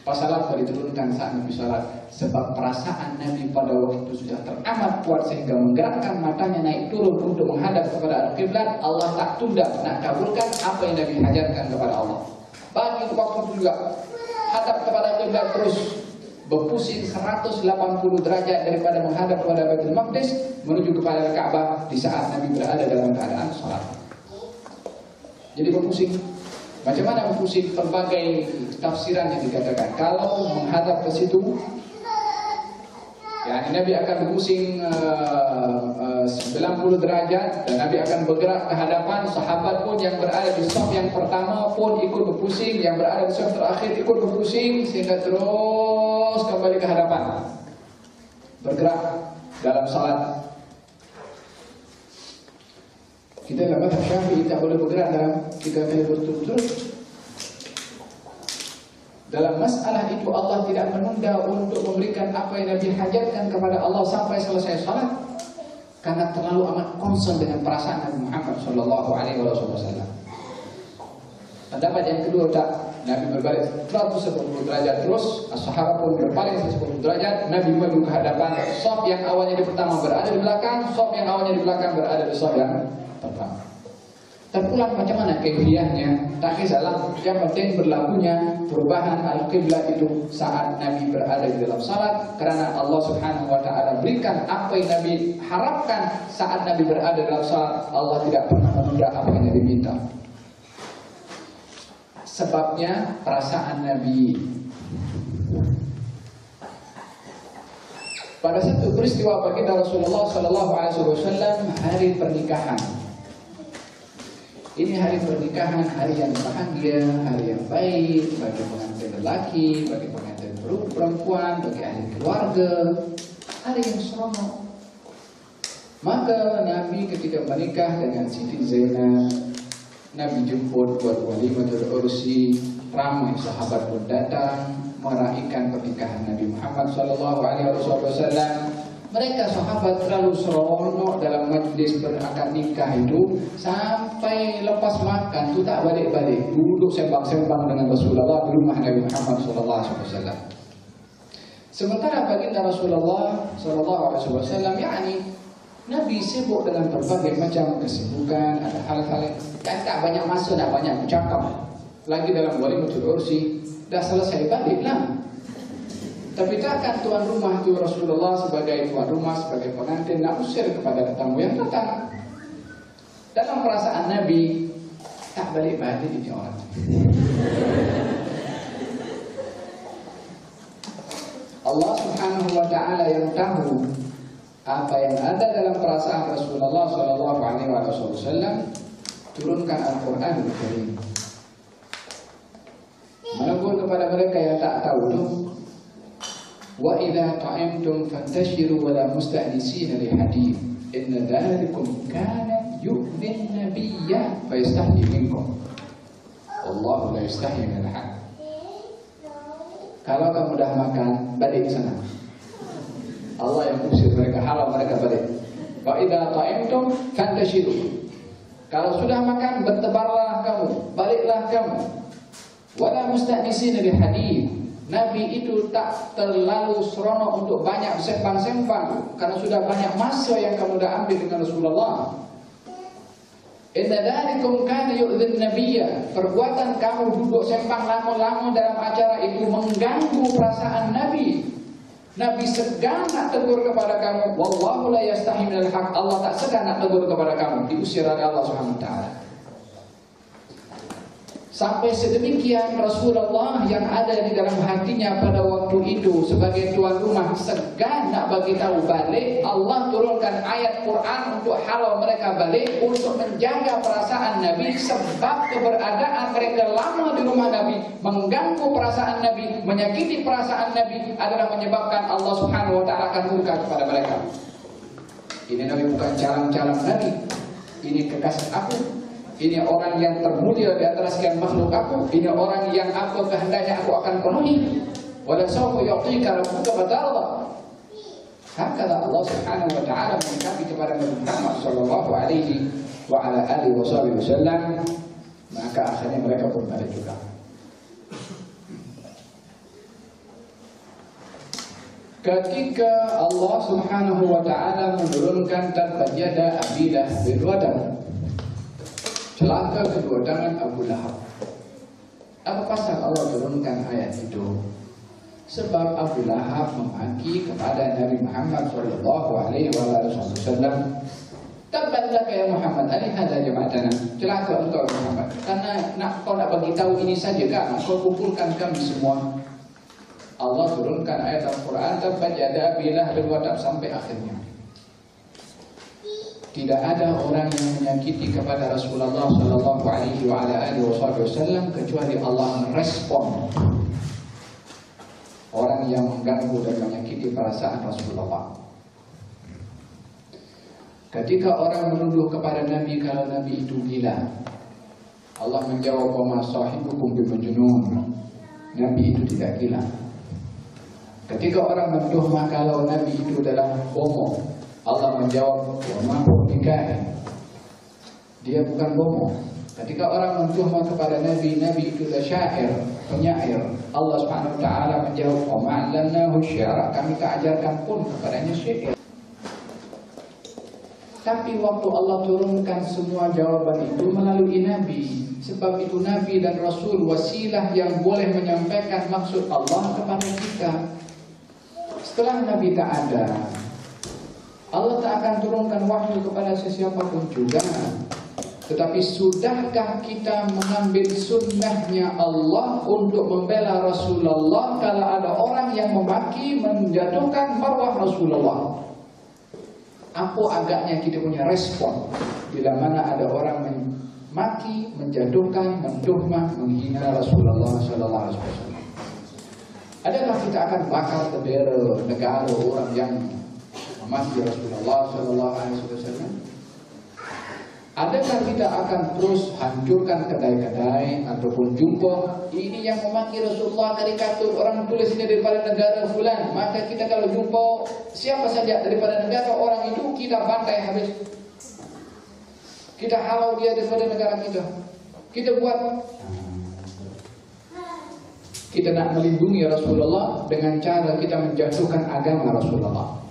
Pasalat diturunkan saat Nabi salat. Sebab perasaan Nabi pada waktu itu sudah teramat kuat sehingga menggerakkan matanya naik turun untuk menghadap kepada kiblat. Allah tak tunda nak kabulkan apa yang Nabi hajarkan kepada Allah. Bagi waktu itu juga hadap kepada kiblat terus berpusing 180 derajat daripada menghadap kepada Baitul Maqdis menuju kepada Ka'bah di saat Nabi berada dalam keadaan salat. Jadi berpusing. Macam mana berpusing? Berbagai tafsiran yang dikatakan. Kalau menghadap ke situ, ya, Nabi akan berpusing 90 derajat dan Nabi akan bergerak ke hadapan. Sahabat pun yang berada di saf yang pertama pun ikut berpusing, yang berada di saf terakhir ikut berpusing sehingga terus kembali ke hadapan. Bergerak dalam salat. Kita dalam mazhab Syafi'i tak boleh bergerak dalam 3 kali berturut-turut. Dalam masalah itu Allah tidak menunda untuk memberikan apa yang Nabi hajarkan kepada Allah sampai selesai salat, karena terlalu amat concern dengan perasaan Nabi Muhammad SAW. Pendapat yang kedua tak, Nabi berbalik 110 derajat terus, sahabat pun berbalik 110 derajat, Nabi maju ke hadapan, shaf yang awalnya di pertama berada di belakang, shaf yang awalnya di belakang berada di shaf yang pertama. Terpulang macam mana kaifiahnya tak kisahlah, yang penting berlakunya perubahan al-qiblat itu saat Nabi berada di dalam salat, karena Allah Subhanahu wa taala berikan apa yang Nabi harapkan saat Nabi berada dalam salat. Allah tidak pernah menunda apa yang Nabi minta. Sebabnya perasaan Nabi. Pada satu peristiwa baginda Rasulullah SAW hari pernikahan. Ini hari pernikahan, hari yang bahagia, hari yang baik bagi pengantin lelaki, bagi pengantin perempuan, bagi ahli keluarga, hari yang seronok. Maka Nabi ketika menikah dengan Siti Zainab, Nabi jemput buat walimatul ursi, ramai sahabat pun datang meraihkan pernikahan Nabi Muhammad SAW. Mereka sahabat terlalu seronok dalam majlis berakad nikah itu sampai lepas makan tu tak balik-balik, duduk sembang-sembang dengan Rasulullah di rumah Nabi Muhammad SAW. Sementara baginda Rasulullah SAW, yakni Nabi sibuk dengan berbagai macam kesibukan, ada hal-hal yang tak banyak masa, tak banyak bercakap. Lagi dalam walimatul ursi, dah selesai baliklah. Tapi takkan tuan rumah itu Rasulullah sebagai tuan rumah, sebagai pengantin nak usir kepada tetamu yang datang. Dalam perasaan Nabi, tak balik-balik ini orang. Allah Subhanahu wa taala yang tahu apa yang ada dalam perasaan Rasulullah SAW, turunkan Al-Quran Al-Karim. Menegur kepada mereka yang tak tahu itu, wa idza ta'imtum fantashiru wa la musta'nisina li hadith inna dzalikum kana yu'dhin nabiyya fa yastahyi minkum. yastahi minal haq. Kalau kamu dah makan, balik sana. Allah yang usir mereka, halau mereka balik. Wa idza ta'imtum fantashiru. Kalau sudah makan, bertebarlah kamu, baliklah kamu. Wala musta'nisina bihadith. Nabi itu tak terlalu seronok untuk banyak sembang-sembang, karena sudah banyak masa yang kamu dah ambil dengan Rasulullah. Inna dzalikum kana yu'dhin nabiyya. Perbuatan kamu duduk sembang lama-lama dalam acara itu mengganggu perasaan Nabi. Nabi segan nak tegur kepada kamu. Wallahu la yastahi minal haq. Allah tak segan nak tegur kepada kamu. Diusir oleh Allah Subhanahu wa taala. Sampai sedemikian Rasulullah yang ada di dalam hatinya pada waktu itu sebagai tuan rumah segan nak bagi tahu balik. Allah turunkan ayat Quran untuk halau mereka balik, untuk menjaga perasaan Nabi, sebab keberadaan mereka lama di rumah Nabi mengganggu perasaan Nabi, menyakiti perasaan Nabi adalah menyebabkan Allah Subhanahu wa taala akan murka kepada mereka. Ini Nabi bukan calang-calang Nabi, ini kekasih aku. Ini orang yang termulia di antara sekian makhluk aku. Ini orang yang apa kehendaknya aku akan penuhi. Wala sawfa yu'tika rabbuka fatarda. Hakala Allah Subhanahu wa taala menyikapi kepada Nabi Muhammad sallallahu alaihi wa ala alihi wasallam. Maka akhirnya mereka pun balik juga. Ketika Allah Subhanahu wa taala menurunkan tabbat yada Abi Lahab wa tab, celaka kedua tangan Abu Lahab. Apa pasal Allah turunkan ayat itu? Sebab Abu Lahab memaki kepada Nabi Muhammad sallallahu alaihi wasallam. Tabbat laka ya Muhammad, alihada jama'atana. Celaka engkau Muhammad, karena kau nak bagi tahu ini saja kan? Kau kumpulkan kami semua. Allah turunkan ayat Al-Quran tabbat yada Abi Lahab wa tab sampai akhirnya. Tidak ada orang yang menyakiti kepada Rasulullah sallallahu alaihi wasallam kecuali Allah merespon orang yang mengganggu dan menyakiti perasaan Rasulullah. Ketika orang menuduh kepada Nabi kalau Nabi itu gila, Allah menjawab, "Wa ma sahibukum bimajnun." Nabi itu tidak gila. Ketika orang menuduh kalau Nabi itu adalah bohong, Allah menjawab, "Wa ma huwa bikahin." Dia bukan bohong. Ketika orang mentuhma kepada Nabi itu adalah syair, penyair, Allah Subhanahu wa taala menjawab, "Wa ma 'allamnahu syi'ra." Kami tak ajarkan pun kepadanya syair. Tapi waktu Allah turunkan semua jawaban itu melalui Nabi, sebab itu Nabi dan Rasul wasilah yang boleh menyampaikan maksud Allah kepada kita. Setelah Nabi tak ada, Allah tak akan turunkan wahyu kepada sesiapapun juga. Tetapi sudahkah kita mengambil sunnahnya Allah untuk membela Rasulullah kalau ada orang yang memaki, menjatuhkan marwah Rasulullah? Apa agaknya kita punya respon bila mana ada orang memaki, menjatuhkan, mentuhmah, menghina Rasulullah sallallahu alaihi wasallam? Adakah kita akan bakal bendera negara orang yang memaki Rasulullah sallallahu alaihi wasallam? Adakah kita akan terus hancurkan kedai-kedai ataupun jumpa ini yang memaki Rasulullah, karikatur orang tulis ini daripada negara fulan, maka kita kalau jumpa siapa saja daripada negara orang itu kita bantai habis, kita halau dia daripada negara kita, kita buat. Kita nak melindungi Rasulullah dengan cara kita menjatuhkan agama Rasulullah.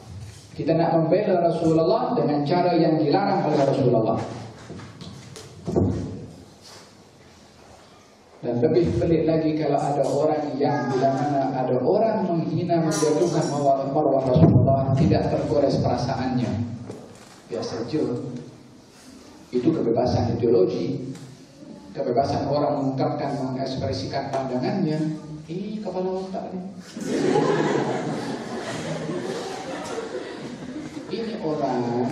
Kita nak membela Rasulullah dengan cara yang dilarang oleh Rasulullah. Dan lebih pelik lagi kalau ada orang yang bila mana ada orang menghina, menjatuhkan marwah Rasulullah, tidak tergores perasaannya. Biasa saja. Itu kebebasan ideologi, kebebasan orang mengungkapkan, mengekspresikan pandangannya. Kepala otak ni. Ini orang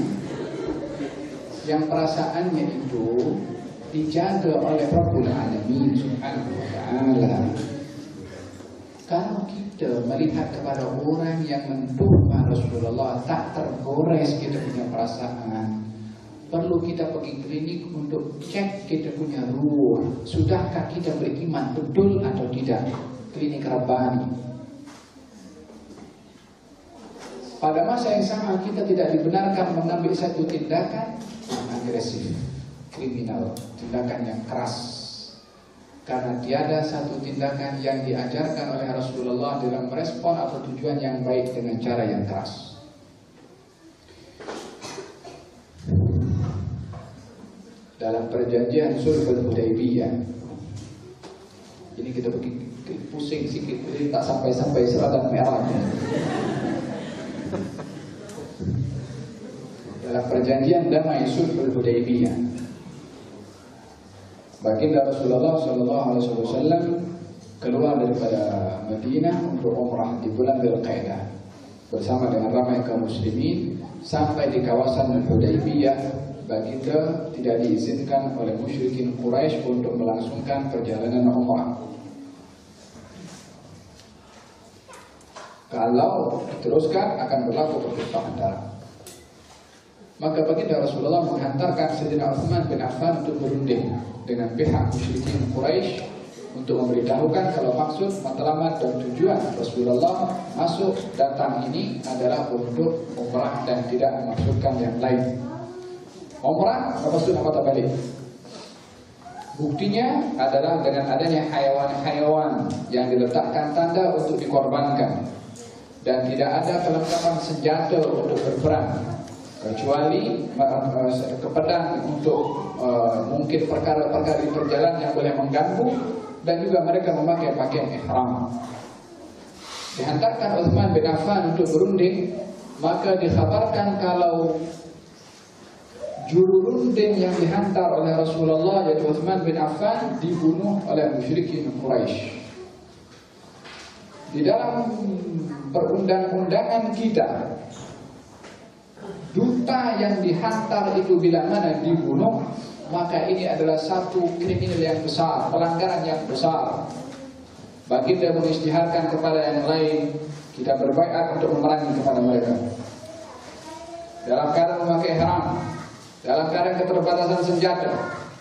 yang perasaannya itu dijaga oleh Rabbul Alamin Subhanahu wa ta'ala. Kalau kita melihat kepada orang yang mentuhmah Rasulullah tak tergores kita punya perasaan, perlu kita pergi klinik untuk cek kita punya ruh. Sudahkah kita beriman betul atau tidak? Klinik Rabbani. Pada masa yang sama kita tidak dibenarkan mengambil satu tindakan agresif, kriminal, tindakan yang keras. Karena tiada satu tindakan yang diajarkan oleh Rasulullah dalam merespon atau tujuan yang baik dengan cara yang keras. Dalam perjanjian Sulhul Hudaybiyah, ini kita pusing sikit, jadi tak sampai seratan merahnya. Dalam perjanjian damai Sulhul Hudaybiyah, baginda Rasulullah SAW keluar daripada Madinah untuk umrah di bulan Dzulqa'dah bersama dengan ramai kaum muslimin. Sampai di kawasan Hudaybiyah, baginda tidak diizinkan oleh musyrikin Quraisy untuk melangsungkan perjalanan umrah. Kalau diteruskan akan berlaku pertumpahan darah. Maka baginda Rasulullah menghantarkan Sayyidina Utsman bin Affan untuk berunding dengan pihak musyrikin Quraisy untuk memberitahukan kalau maksud, matlamat dan tujuan Rasulullah masuk datang ini adalah untuk umrah dan tidak memaksudkan yang lain. Umrah apa sunnah kata balik. Buktinya adalah dengan adanya hayawan-hayawan yang diletakkan tanda untuk dikorbankan dan tidak ada kelengkapan senjata untuk berperang, kecuali pedang untuk mungkin perkara-perkara di perjalanan yang boleh mengganggu, dan juga mereka memakai pakaian ihram. Dihantarkan Utsman bin Affan untuk berunding, maka dikhabarkan kalau juru runding yang dihantar oleh Rasulullah yaitu Utsman bin Affan dibunuh oleh musyrikin Quraisy. Di dalam perundang-undangan kita, duta yang dihantar itu bila mana dibunuh, maka ini adalah satu kriminal yang besar, pelanggaran yang besar. Baginda mengisytiharkan kepada yang lain, kita berbaiat untuk memerangi kepada mereka. Dalam keadaan memakai ihram, dalam keadaan keterbatasan senjata,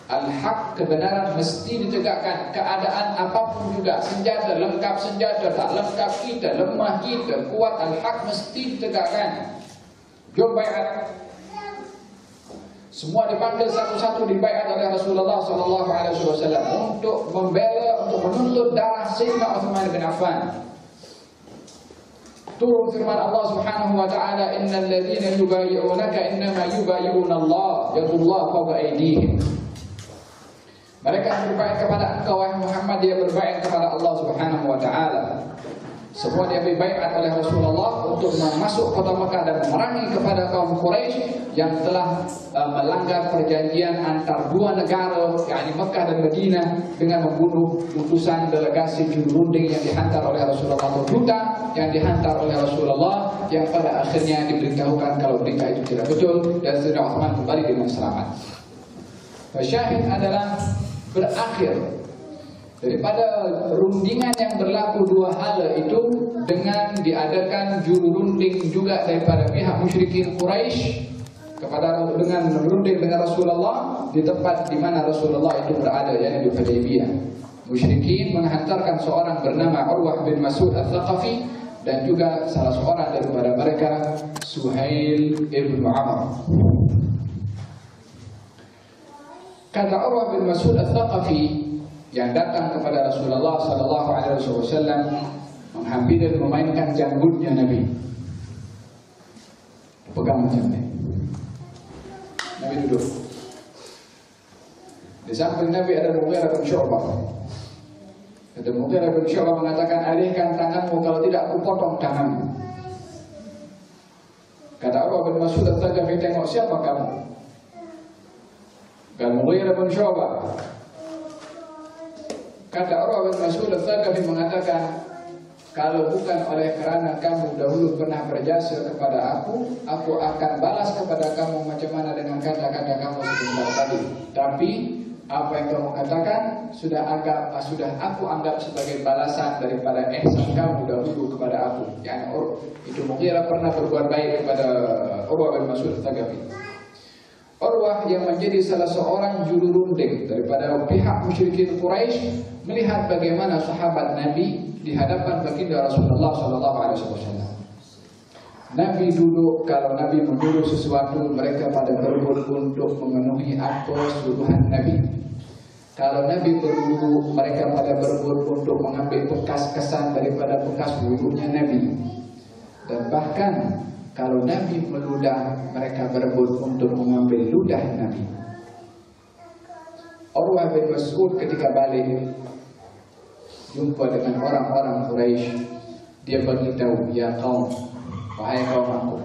al-haq, kebenaran mesti ditegakkan. Keadaan apapun juga, senjata lengkap, senjata tak lengkap, kita lemah, kita kuat, al-haq mesti ditegakkan. Jom baiat. Semua dipanggil satu-satu dibaiat oleh Rasulullah SAW untuk membela, untuk menuntut darah Sayyidina Utsman bin Affan. Turun firman Allah Subhanahu wa taala, innal ladzina yubayyi'unaka innama yubayyi'una Allah yadullahu fawqa aydihim. Mereka yang berbaiat kepada engkau wahai Muhammad, dia berbaiat kepada Allah Subhanahu wa taala. Semua dia baiat oleh Rasulullah untuk masuk kota Mekah dan memerangi kepada kaum Quraisy yang telah melanggar perjanjian antar dua negara, yakni Mekah dan Madinah, dengan membunuh utusan delegasi juru runding yang dihantar oleh Rasulullah, atau duta yang dihantar oleh Rasulullah, yang pada akhirnya diberitahukan kalau berita itu tidak betul dan Sayyidina Utsman kembali dengan selamat. Syahid adalah berakhir daripada rundingan yang berlaku dua hal itu dengan diadakan juru runding juga daripada pihak musyrikin Quraisy dengan merunding dengan Rasulullah di tempat di mana Rasulullah itu berada, yakni di Hudaybiyah. Musyrikin menghantarkan seorang bernama Urwah bin Mas'ud Al-Thaqafi dan juga salah seorang daripada mereka Suhail ibn Amr. Kata Urwah bin Mas'ud Al-Thaqafi yang datang kepada Rasulullah SAW menghampiri dan memainkan janggutnya Nabi, pegang macam ni. Nabi duduk. Di samping Nabi ada Mughirah bin Syu'bah. Kata Mughirah bin Syu'bah mengatakan, alihkan tanganmu, kalau tidak aku potong tanganmu. Kata Urwah bin Mas'ud Al-Thaqafi, tengok siapa kamu? Kata Mughirah bin Syu'bah. Kata Urwah bin Mas'ud Al-Thaqafi mengatakan, kalau bukan oleh kerana kamu dahulu pernah berjasa kepada aku akan balas kepada kamu macam mana dengan kata-kata kamu sebentar tadi. Tapi apa yang kamu katakan sudah aku anggap sebagai balasan daripada ihsan kamu dahulu kepada aku. Yang itu Mughirah pernah berbuat baik kepada Urwah bin Mas'ud Al-Thaqafi. Urwah yang menjadi salah seorang juru runding daripada pihak musyrikin Quraisy melihat bagaimana sahabat Nabi di hadapan baginda Rasulullah SAW. Nabi duduk, kalau Nabi menyuruh sesuatu mereka pada berebut untuk memenuhi apa suruhan Nabi. Kalau Nabi berwudu, mereka pada berebut untuk mengambil bekas kesan daripada bekas wudunya Nabi. Dan bahkan kalau Nabi meludah, mereka berebut untuk mengambil ludah Nabi. Urwah bin Mas'ud ketika balik jumpa dengan orang-orang Quraisy, dia beritahu, ya kaum, wahai kaum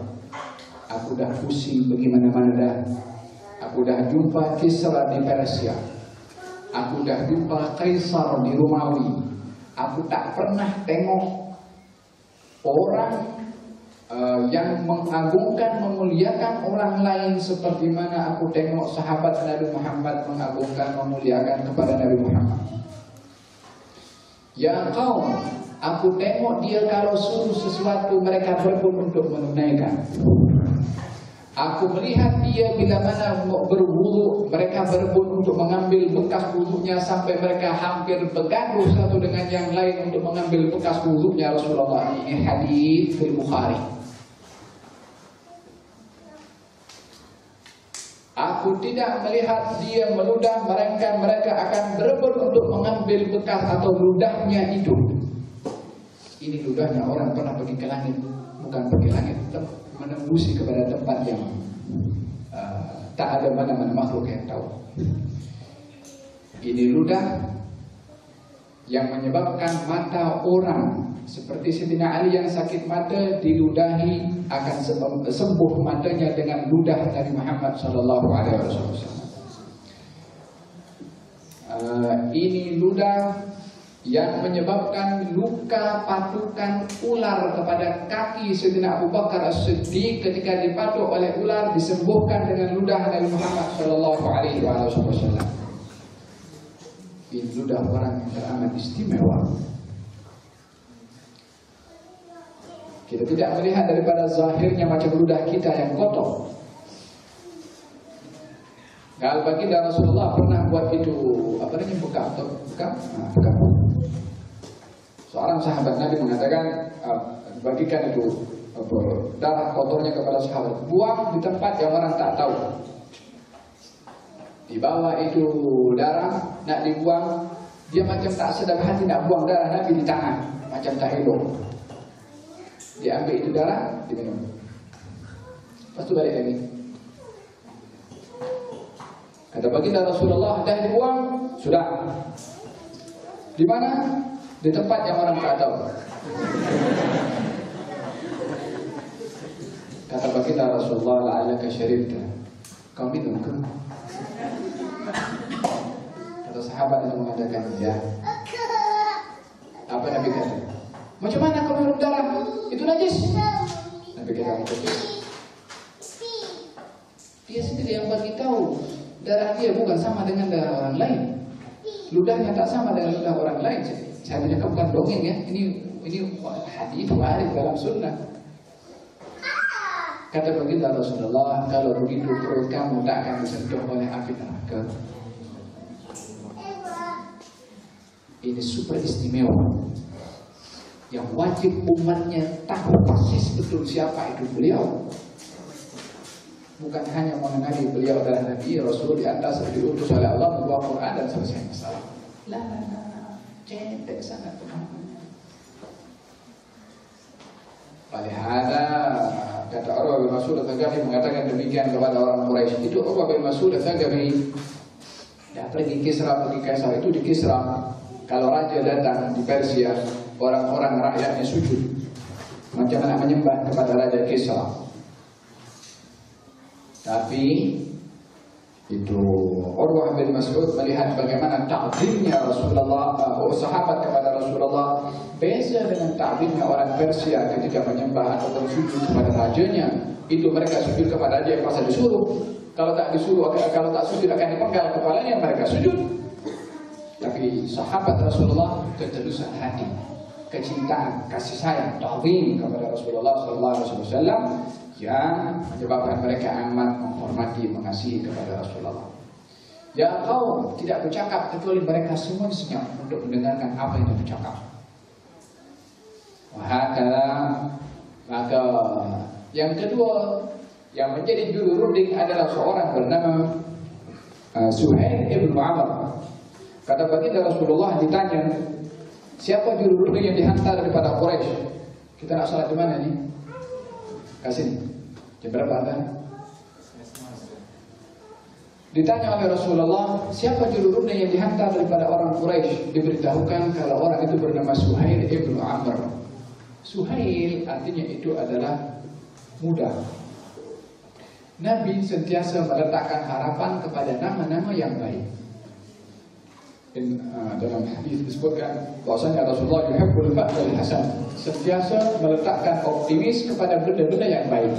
aku dah pusing bagaimana-mana dah. Aku dah jumpa Kisra di Persia, aku dah jumpa Kaisar di Romawi. Aku tak pernah tengok orang yang mengagungkan, memuliakan orang lain seperti mana aku tengok sahabat Nabi Muhammad mengagungkan, memuliakan kepada Nabi Muhammad. Ya kaum, aku tengok dia kalau suruh sesuatu mereka berebut untuk menunaikan. Aku melihat dia bila mana berwudu, mereka berebut untuk mengambil bekas wudunya sampai mereka hampir bergaduh satu dengan yang lain untuk mengambil bekas wudunya Rasulullah. Ini hadis fil Bukhari. Aku tidak melihat dia meludah, melainkan mereka akan berebut untuk mengambil bekas atau ludahnya itu. Ini ludahnya orang pernah pergi ke langit, bukan pergi langit, menembusi kepada tempat yang tak ada mana-mana makhluk yang tahu. Ini ludah yang menyebabkan mata orang seperti Sayyidina Ali yang sakit mata diludahi akan sembuh matanya dengan ludah Nabi Muhammad SAW. Ini ludah yang menyebabkan luka patukan ular kepada kaki Sayyidina Abu Bakar As-Siddiq ketika dipatuk oleh ular disembuhkan dengan ludah Nabi Muhammad SAW. Ini ludah orang yang teramat istimewa. Kita tidak melihat daripada zahirnya macam ludah kita yang kotor. Kalau baginda Rasulullah pernah buat itu apa namanya bekam. Seorang sahabat Nabi mengatakan bagikan itu darah kotornya kepada sahabat, buang di tempat yang orang tak tahu. Dibawa itu darah nak dibuang, dia macam tak sedar hati nak buang darah Nabi di tangan, macam tak elok. Dia ambil itu darah, diminum. Lepas tu balik lagi. Kata baginda Rasulullah, dah dibuang, sudah. Di mana? Di tempat yang orang tak tahu. Kata baginda Rasulullah, la'alaka syaribta. Kau minum ke? Kata sahabat itu mengatakan, ya. Apa Nabi kata? Macam mana kau minum darah? Itu najis. Nabi kata, dia sendiri yang bagi tahu darah dia bukan sama dengan darah orang lain. Ludahnya tak sama dengan ludah orang lain. Saya punya bukan dongeng ya. Ini hadis waris dalam sunnah. Kata baginda Rasulullah, kalau begitu perut kamu tak akan disentuh oleh api neraka. Ini super istimewa yang wajib umatnya tahu persis betul siapa itu beliau. Bukan hanya mengenali beliau adalah Nabi Rasul di atas diutus oleh Allah membawa Quran dan selesai masalah. Cetek sangat pemahamannya. Palihada kata Urwah bin Mas'ud Al-Thaqafi mengatakan demikian kepada orang Quraisy. Itu Urwah bin Mas'ud Al-Thaqafi ya pergi Kisra, pergi Kaisar itu di Kisra. Kalau raja datang di Persia, orang-orang rakyatnya sujud macam mana menyembah kepada Raja Kisra. Tapi itu Urwah bin Mas'ud melihat bagaimana ta'zimnya Rasulullah, sahabat kepada Rasulullah beza dengan ta'zimnya orang Persia ketika menyembah ataupun sujud kepada rajanya. Itu mereka sujud kepada raja yang pasal disuruh. Kalau tak disuruh, kalau tak sujud akan dipenggal kepalanya, mereka sujud. Tapi sahabat Rasulullah ketulusan hati, kecintaan, kasih sayang, ta'zim kepada Rasulullah SAW yang menyebabkan mereka amat menghormati, mengasihi kepada Rasulullah. Ya kaum, tidak bercakap kecuali mereka semua senyap untuk mendengarkan apa yang bercakap. Maka yang kedua yang menjadi juru runding adalah seorang bernama Suhail ibn Amr. Kata baginda Rasulullah ditanya, siapa juru runding yang dihantar daripada Quraisy? Kita nak salat di mana nih? Kasih. Jam berapa ada? Ditanya oleh Rasulullah, siapa juru runding yang dihantar daripada orang Quraisy? Diberitahukan kalau orang itu bernama Suhail ibn Amr. Suhail artinya itu adalah muda. Nabi sentiasa meletakkan harapan kepada nama-nama yang baik. Dalam hadis disebutkan bahwasanya Rasulullah yuhibbul fa'l hasan, sentiasa meletakkan optimis kepada benda-benda yang baik,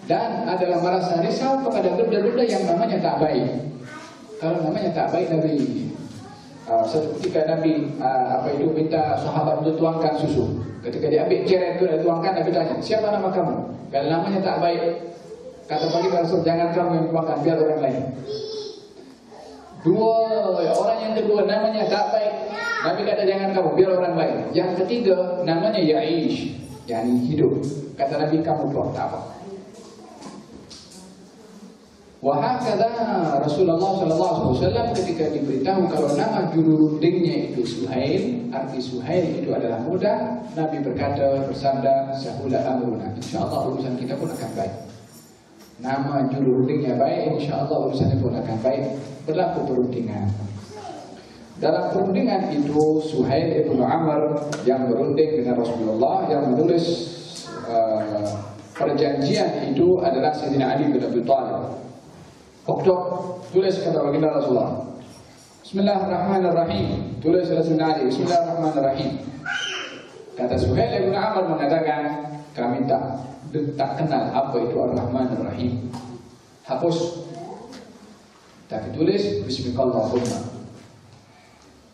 dan adalah merasa risau kepada benda-benda yang namanya tak baik. Kalau namanya tak baik, Nabi satu ketika Nabi minta sahabat untuk tuangkan susu. Ketika dia ambil ceret itu dan tuangkan, Nabi tanya, siapa nama kamu? Kalau namanya tak baik, kata baginda Rasul, jangan kamu yang tuangkan, biar orang lain. Orang yang kedua namanya tak baik, Nabi kata jangan kamu, biar orang lain. Yang ketiga namanya Ya'ish, yakni hidup. Kata Nabi, kamu tuang, tak apa. Wahakadha Rasulullah SAW ketika diberitahu kalau nama juru rundingnya itu Suhail, arti Suhail itu adalah muda, Nabi berkata, bersabda, sahula amruna, insyaallah urusan kita pun akan baik. Nama juru rundingnya baik, insyaallah urusannya pun akan baik. Berlaku perundingan. Dalam perundingan itu Suhail ibn Amr yang berunding dengan Rasulullah, yang menulis perjanjian itu adalah Sayyidina Ali bin Abi Thalib. Oktob tulis kata baginda Rasulullah, Bismillahirrahmanirrahim. Tulis Sayyidina Ali, Bismillahirrahmanirrahim. Kata Suhail ibn Amr mengatakan, kami tak kenal apa itu Ar-Rahmanir-Rahim. Hapus. Tapi tulis Bismillahirrahmanirrahim.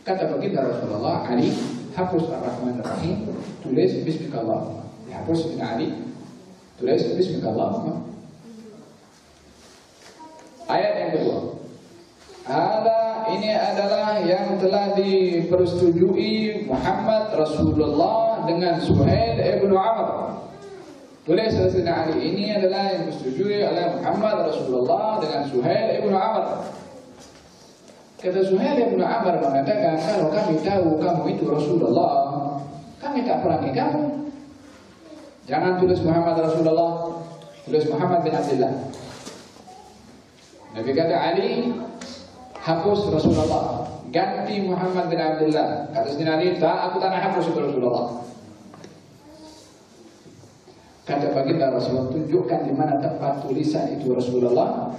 Kata baginda Rasulullah, Ali, hapus Ar-Rahmanir-Rahim, tulis Bismillahirrahmanirrahim. Dihapus dengan Ali, tulis Bismillahirrahmanirrahim. Ayat yang kedua, ini adalah yang telah dipersetujui Muhammad Rasulullah dengan Suhail ibn Amr. Tulis Sayyidina Ali, ini adalah yang disetujui oleh Muhammad Rasulullah dengan Suhail ibn Amr. Kata Suhail ibn Amr mengatakan, kalau kami tahu kamu itu Rasulullah, kami tak perangi kamu. Jangan tulis Muhammad Rasulullah, tulis Muhammad bin Abdullah. Nabi kata Ali, hapus Rasulullah, ganti Muhammad bin Abdullah. Kata Sayyidina Ali, tak, aku tak nak hapus Rasulullah. Kata baginda Rasulullah, tunjukkan di mana tempat tulisan itu Rasulullah,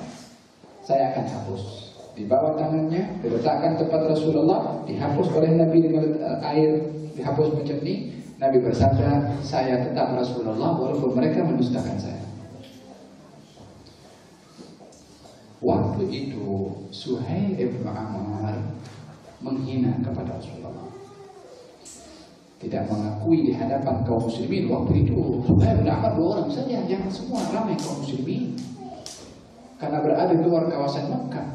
saya akan hapus. Di bawah tangannya diletakkan tempat Rasulullah, dihapus oleh Nabi dengan air, dihapus macam ni. Nabi bersabda, saya tetap Rasulullah walaupun mereka mendustakan saya. Waktu itu Suhail ibn Amr menghina kepada Rasulullah, tidak mengakui di hadapan kaum muslimin. Waktu itu Suhail ibn Amr 2 orang saja, jangan semua ramai kaum muslimin, karena berada di luar kawasan Mekah.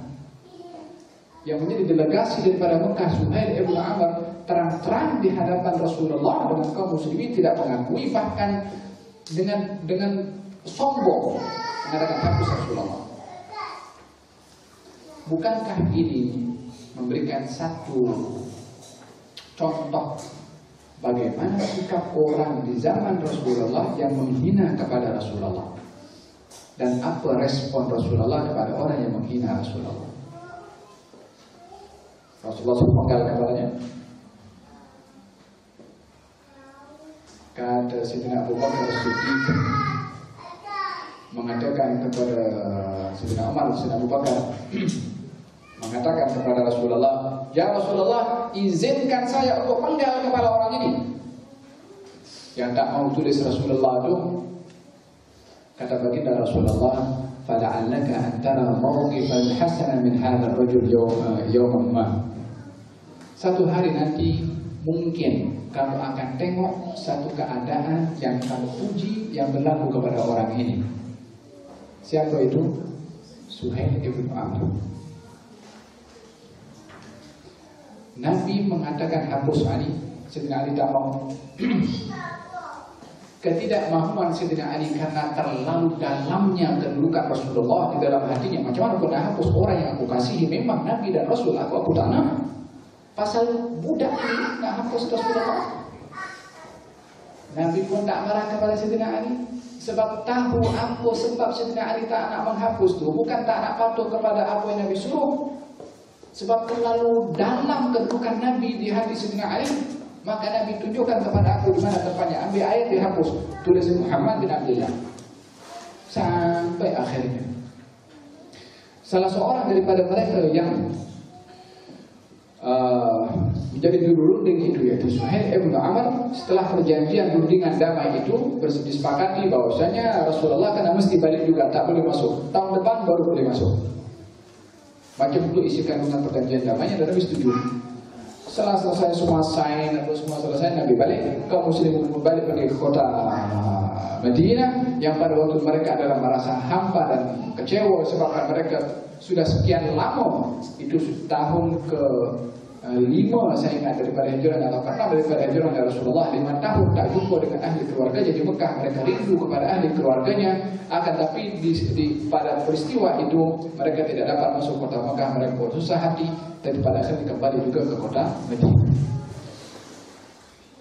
Yang menjadi delegasi daripada Mekah, Suhail ibn Amr, terang-terang di hadapan Rasulullah dengan kaum muslimin tidak mengakui, bahkan dengan sombong mengatakan hapus Rasulullah. Bukankah ini memberikan satu contoh bagaimana sikap orang di zaman Rasulullah yang menghina kepada Rasulullah, dan apa respon Rasulullah kepada orang yang menghina Rasulullah? Rasulullah sepenggal kepadanya. Kata Sayyidina Abu Bakar Siddiq mengatakan kepada Sayyidina Umar, Sayyidina Abu Bakar mengatakan kepada Rasulullah, ya Rasulullah, izinkan saya untuk penggal kepala orang ini. Yang tak mau tulis Rasulullah itu, kata baginda Rasulullah, fala'allaka an tara mawqifan hasana min hadzal rajul yawman ma. Satu hari nanti mungkin kamu akan tengok satu keadaan yang kamu puji yang berlaku kepada orang ini. Siapa itu? Suhail ibn Amr. Nabi mengatakan hapus Ali. Sayyidina Ali tak mau. Ketidakmahuan Sayyidina Ali karena terlalu dalamnya kedudukan Rasulullah di dalam hatinya. Macam mana aku nak hapus orang yang aku kasihi? Memang Nabi dan Rasul aku tak nak. Pasal budak ini nak hapus Rasulullah. Nabi pun tak marah kepada Sayyidina Ali. Sebab tahu apa sebab Sayyidina Ali tak nak menghapus tu. Bukan tak nak patuh kepada apa yang Nabi suruh. Sebab terlalu dalam kedudukan Nabi di hati Sayyidina Ali. Maka Nabi tunjukkan kepada aku di mana tempatnya. Ambil ayat dihapus. Tulis Muhammad bin Abdullah. Sampai akhirnya. Salah seorang daripada mereka yang menjadi juru runding itu yaitu Suhail ibn Amr, setelah perjanjian rundingan damai itu disepakati bahwasanya Rasulullah kena mesti balik juga, tak boleh masuk. Tahun depan baru boleh masuk. Macam itu isi kandungan perjanjian damainya dan Nabi setuju. Setelah selesai semua sign atau semua selesai, Nabi balik. Kaum muslimin balik pergi ke kota Madinah yang pada waktu mereka adalah merasa hampa dan kecewa sebab mereka sudah sekian lama, itu tahun ke-5 saya ingat daripada hijrah atau ke-6 daripada hijrah dari Rasulullah, 5 tahun tak jumpa dengan ahli keluarga. Jadi Mekah mereka rindu kepada ahli keluarganya, akan tapi pada peristiwa itu mereka tidak dapat masuk kota Mekah. Mereka bersusah hati, tapi pada akhirnya kembali juga ke kota Madinah.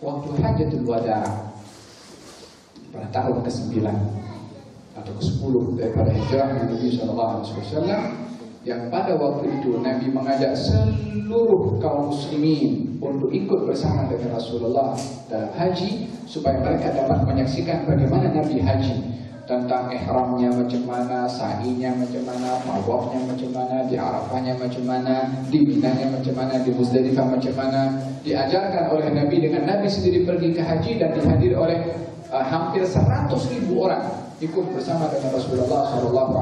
Waktu Hajjatul Wada pada tahun ke-9 atau ke-10 daripada hijrah Nabi SAW, yang pada waktu itu Nabi mengajak seluruh kaum muslimin untuk ikut bersama dengan Rasulullah dalam haji, supaya mereka dapat menyaksikan bagaimana Nabi haji, tentang ihramnya macam mana, sa'inya macam mana, tawafnya macam mana, di Arafahnya macam mana, di Minanya macam mana, di Muzdalifah macam mana. Diajarkan oleh Nabi dengan Nabi sendiri pergi ke haji dan dihadiri oleh hampir 100.000 orang ikut bersama dengan Rasulullah SAW.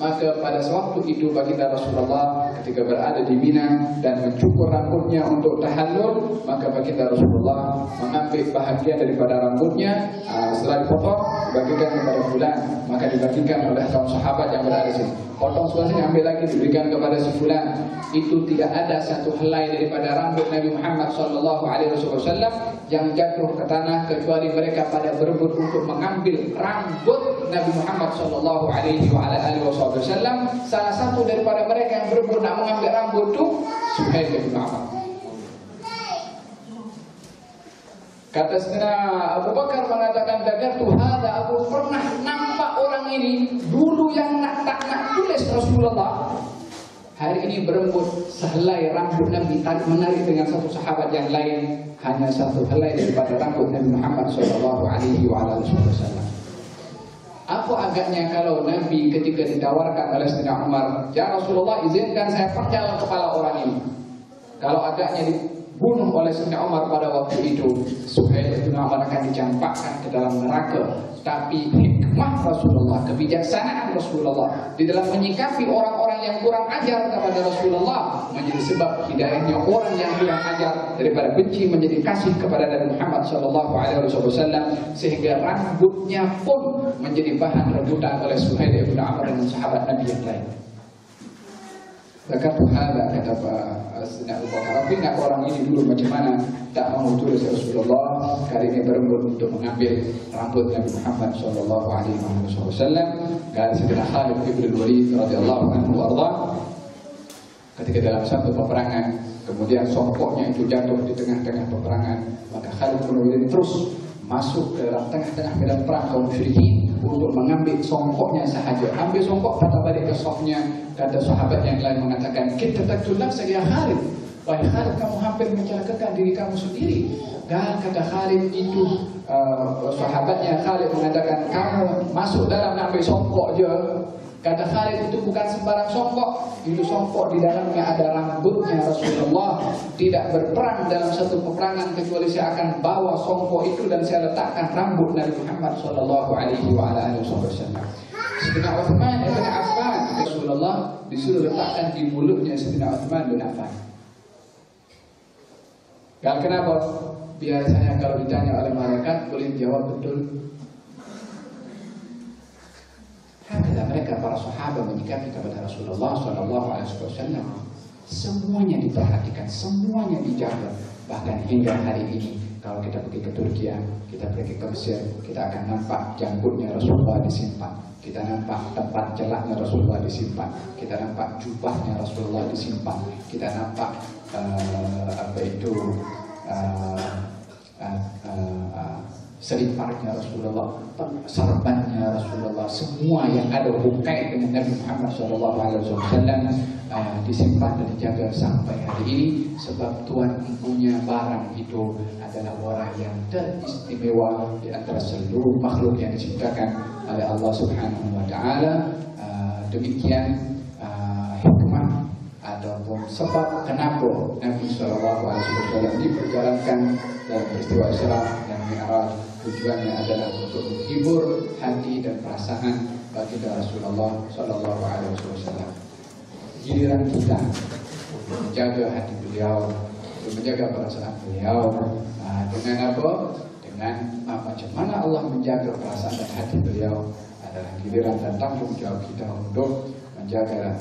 Maka pada waktu itu baginda Rasulullah ketika berada di Mina dan mencukur rambutnya untuk tahallul, maka baginda Rasulullah mengambil bahagian daripada rambutnya, setelah dipotong dibagikan kepada fulan, maka dibagikan oleh kaum sahabat yang berada di sini. Potong sebelah sini, ambil lagi, diberikan kepada si fulan. Itu tidak ada satu helai daripada rambut Nabi Muhammad SAW yang jatuh ke tanah, kecuali mereka pada berebut untuk mengambil rambut Nabi Muhammad SAW. Salah satu daripada mereka yang berebut nak mengambil rambut itu Suhail bin Amr. Kata Sayyidina Abu Bakar mengatakan, "Dagatu hada, aku pernah nampak orang ini dulu yang tak nak tulis Rasulullah. Hari ini berembut sehelai rambut Nabi, menarik dengan satu sahabat yang lain, hanya satu helai daripada rambut Nabi Muhammad SAW." Apa agaknya kalau Nabi ketika ditawarkan oleh Sayyidina Umar, "Ya Rasulullah, izinkan saya penggal kepala orang ini." Kalau agaknya dibunuh oleh Sayyidina Umar pada waktu itu, Suhail bin Amr akan dicampakkan ke dalam neraka. Tapi hikmah Rasulullah, kebijaksanaan Rasulullah di dalam menyikapi orang-orang yang kurang ajar kepada Rasulullah menjadi sebab hidayahnya orang yang kurang ajar daripada benci menjadi kasih kepada Nabi Muhammad SAW, sehingga rambutnya pun menjadi bahan rebutan oleh Suhail bin Amr dan sahabat Nabi yang lain. Zakatu hada, kata Sayyidina Abu Bakar, tapi ingat orang ini dulu macam mana tak mau tulis Rasulullah, kali ini berebut untuk mengambil rambut Nabi Muhammad SAW. Kali Sayyidina Khalid ibn Walid radhiyallahu anhu arda, ketika dalam satu peperangan, kemudian songkoknya itu jatuh di tengah-tengah peperangan, maka Khalid ibn Walid terus masuk ke dalam tengah-tengah medan perang kaum musyrikin untuk mengambil songkoknya sahaja. Ambil songkok, patah balik ke sofnya. Kata sahabat yang lain mengatakan, "Kita taktulak saya Khalid. Wahai Khalid, kamu hampir mencelakakan diri kamu sendiri." Dan kata Khalid itu, sahabatnya Khalid mengatakan, "Kamu masuk dalam ambil songkok je." Kata Khalid, itu bukan sembarang songkok, itu songkok di dalamnya ada rambutnya Rasulullah. Tidak berperang dalam satu peperangan kecuali saya akan bawa songkok itu dan saya letakkan rambut Nabi Muhammad SAW. Sayyidina Uthman bin Affan, Rasulullah disuruh letakkan di mulutnya Sayyidina Uthman bin Affan. Kenapa? Biasanya kalau ditanya oleh malaikat boleh jawab betul. Hanya mereka para sahabat menyikapi kepada Rasulullah SAW. Semuanya diperhatikan, semuanya dijaga. Bahkan hingga hari ini, kalau kita pergi ke Turki, kita pergi ke Mesir, kita akan nampak janggutnya Rasulullah disimpan. Kita nampak tempat celaknya Rasulullah disimpan. Kita nampak jubahnya Rasulullah disimpan. Kita nampak seliparnya Rasulullah, sarbannya Rasulullah, semua yang ada hubungan dengan Nabi Muhammad SAW disimpan dan dijaga sampai hari ini. Sebab Tuhan punya barang itu adalah orang yang teristimewa di antara seluruh makhluk yang diciptakan oleh Allah Subhanahu Wa Taala. Demikian hikmah ataupun sebab kenapa Nabi SAW diperjalankan dalam peristiwa Isra dan Mi'raj. Tujuannya adalah untuk menghibur hati dan perasaan baginda Rasulullah SAW. Giliran kita untuk menjaga hati beliau, untuk menjaga perasaan beliau, dengan apa? Dengan macam mana Allah menjaga perasaan dan hati beliau adalah giliran dan tanggung jawab kita untuk menjaga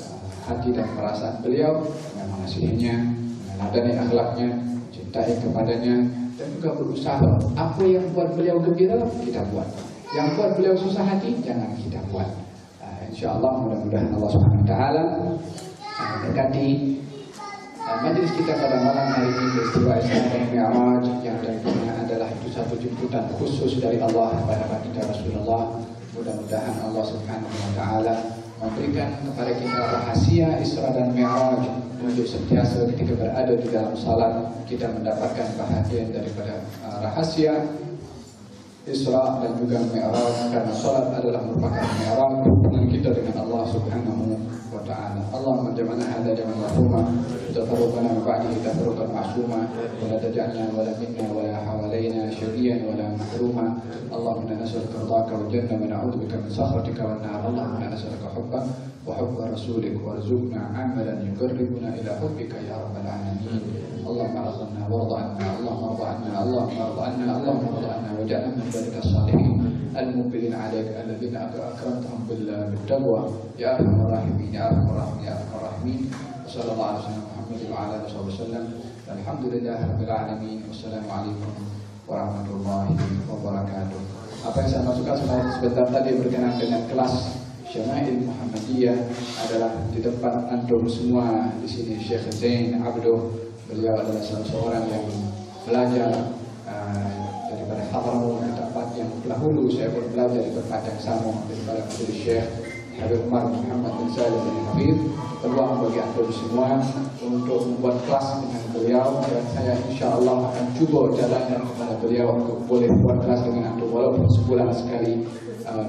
hati dan perasaan beliau dengan mengasihinya, meneladani akhlaknya, cintai kepadanya, dan juga berusaha apa yang buat beliau gembira kita buat, yang buat beliau susah hati jangan kita buat. InsyaAllah mudah-mudahan Allah Subhanahu Wa Taala berkati majelis kita pada malam hari ini, peristiwa Isra dan Mi'raj yang tentunya adalah itu satu jemputan khusus dari Allah kepada baginda Rasulullah. Mudah-mudahan Allah Subhanahu Wa Taala memberikan kepada kita rahasia Isra dan Mi'raj untuk sentiasa ketika berada di dalam salat kita mendapatkan bahagian daripada rahasia Isra dan juga Mi'raj, karena salat adalah merupakan mi'raj hubungan kita dengan Allah Subhanahu wa Ta'ala. Allahumma jama'na hadza jam'an marhuma tafarraqana min ba'dihi tafarraqan ma'suma wa la taj'alna wa la minna wa la hawalaina syaqiyyan wa la mahruma. Allahumma nas'aluka ridhaka wal jannah wa na'udzu bika min sakhatika wan nar. Allahumma nas'aluka hubbaka wa hubba rasulik warzuqna 'amalan yuqarribuna ila hubbika ya rabbal alamin. Allahumma arhamna warḍa 'anna, Allahumma arḍa 'anna, Allahumma arḍa 'anna, Allahumma arḍa 'anna waj'alna min ibadika salihin al-muqbilin 'alaika alladhina akramtahum bil taqwa ya arhamar rahimin ya arhamar rahimin ya arhamar rahimin. Sallallahu alaihi wasallam Muhammad wa ala alihi wasallam. Alhamdulillahirabbil alamin. Wassalamualaikum warahmatullahi wabarakatuh. Apa yang saya masukkan sebentar tadi berkenaan dengan kelas Syama'il Muhammadiyah adalah di depan antum semua di sini Syekh Zain Abduh. Beliau adalah salah seorang yang belajar daripada Hadramaut, ke tempat yang dahulu saya pun belajar di tempat yang sama daripada Syekh Habib Umar Muhammad bin Salim bin Habib. Peluang bagi antum semua untuk membuat kelas dengan beliau, dan saya insyaAllah akan cuba jalankan kepada beliau untuk boleh buat kelas dengan antum walaupun sebulan sekali,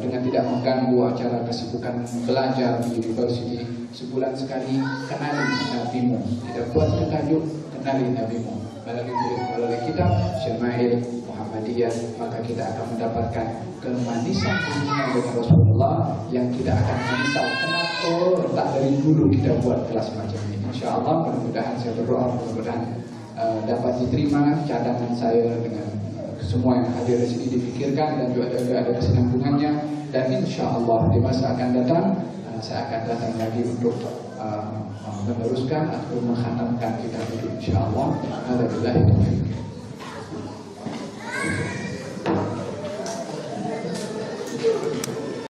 dengan tidak mengganggu acara kesibukan belajar di university. Sebulan sekali kenali nabimu, tidak buat tertajuk kenali nabimu melalui kitab Syama'il Muhammadiyah, maka kita akan mendapatkan kemanisan hubungan dengan Rasulullah yang tidak akan menyesal kenapa tak dari dulu kita buat kelas macam ini. InsyaAllah mudah-mudahan saya berdoa mudah-mudahan dapat diterima cadangan saya dengan semua yang hadir di sini dipikirkan dan juga ada kesinambungannya, dan InsyaAllah di masa akan datang saya akan datang lagi untuk meneruskan atau mengkhatamkan kitab itu InsyaAllah. Alhamdulillah.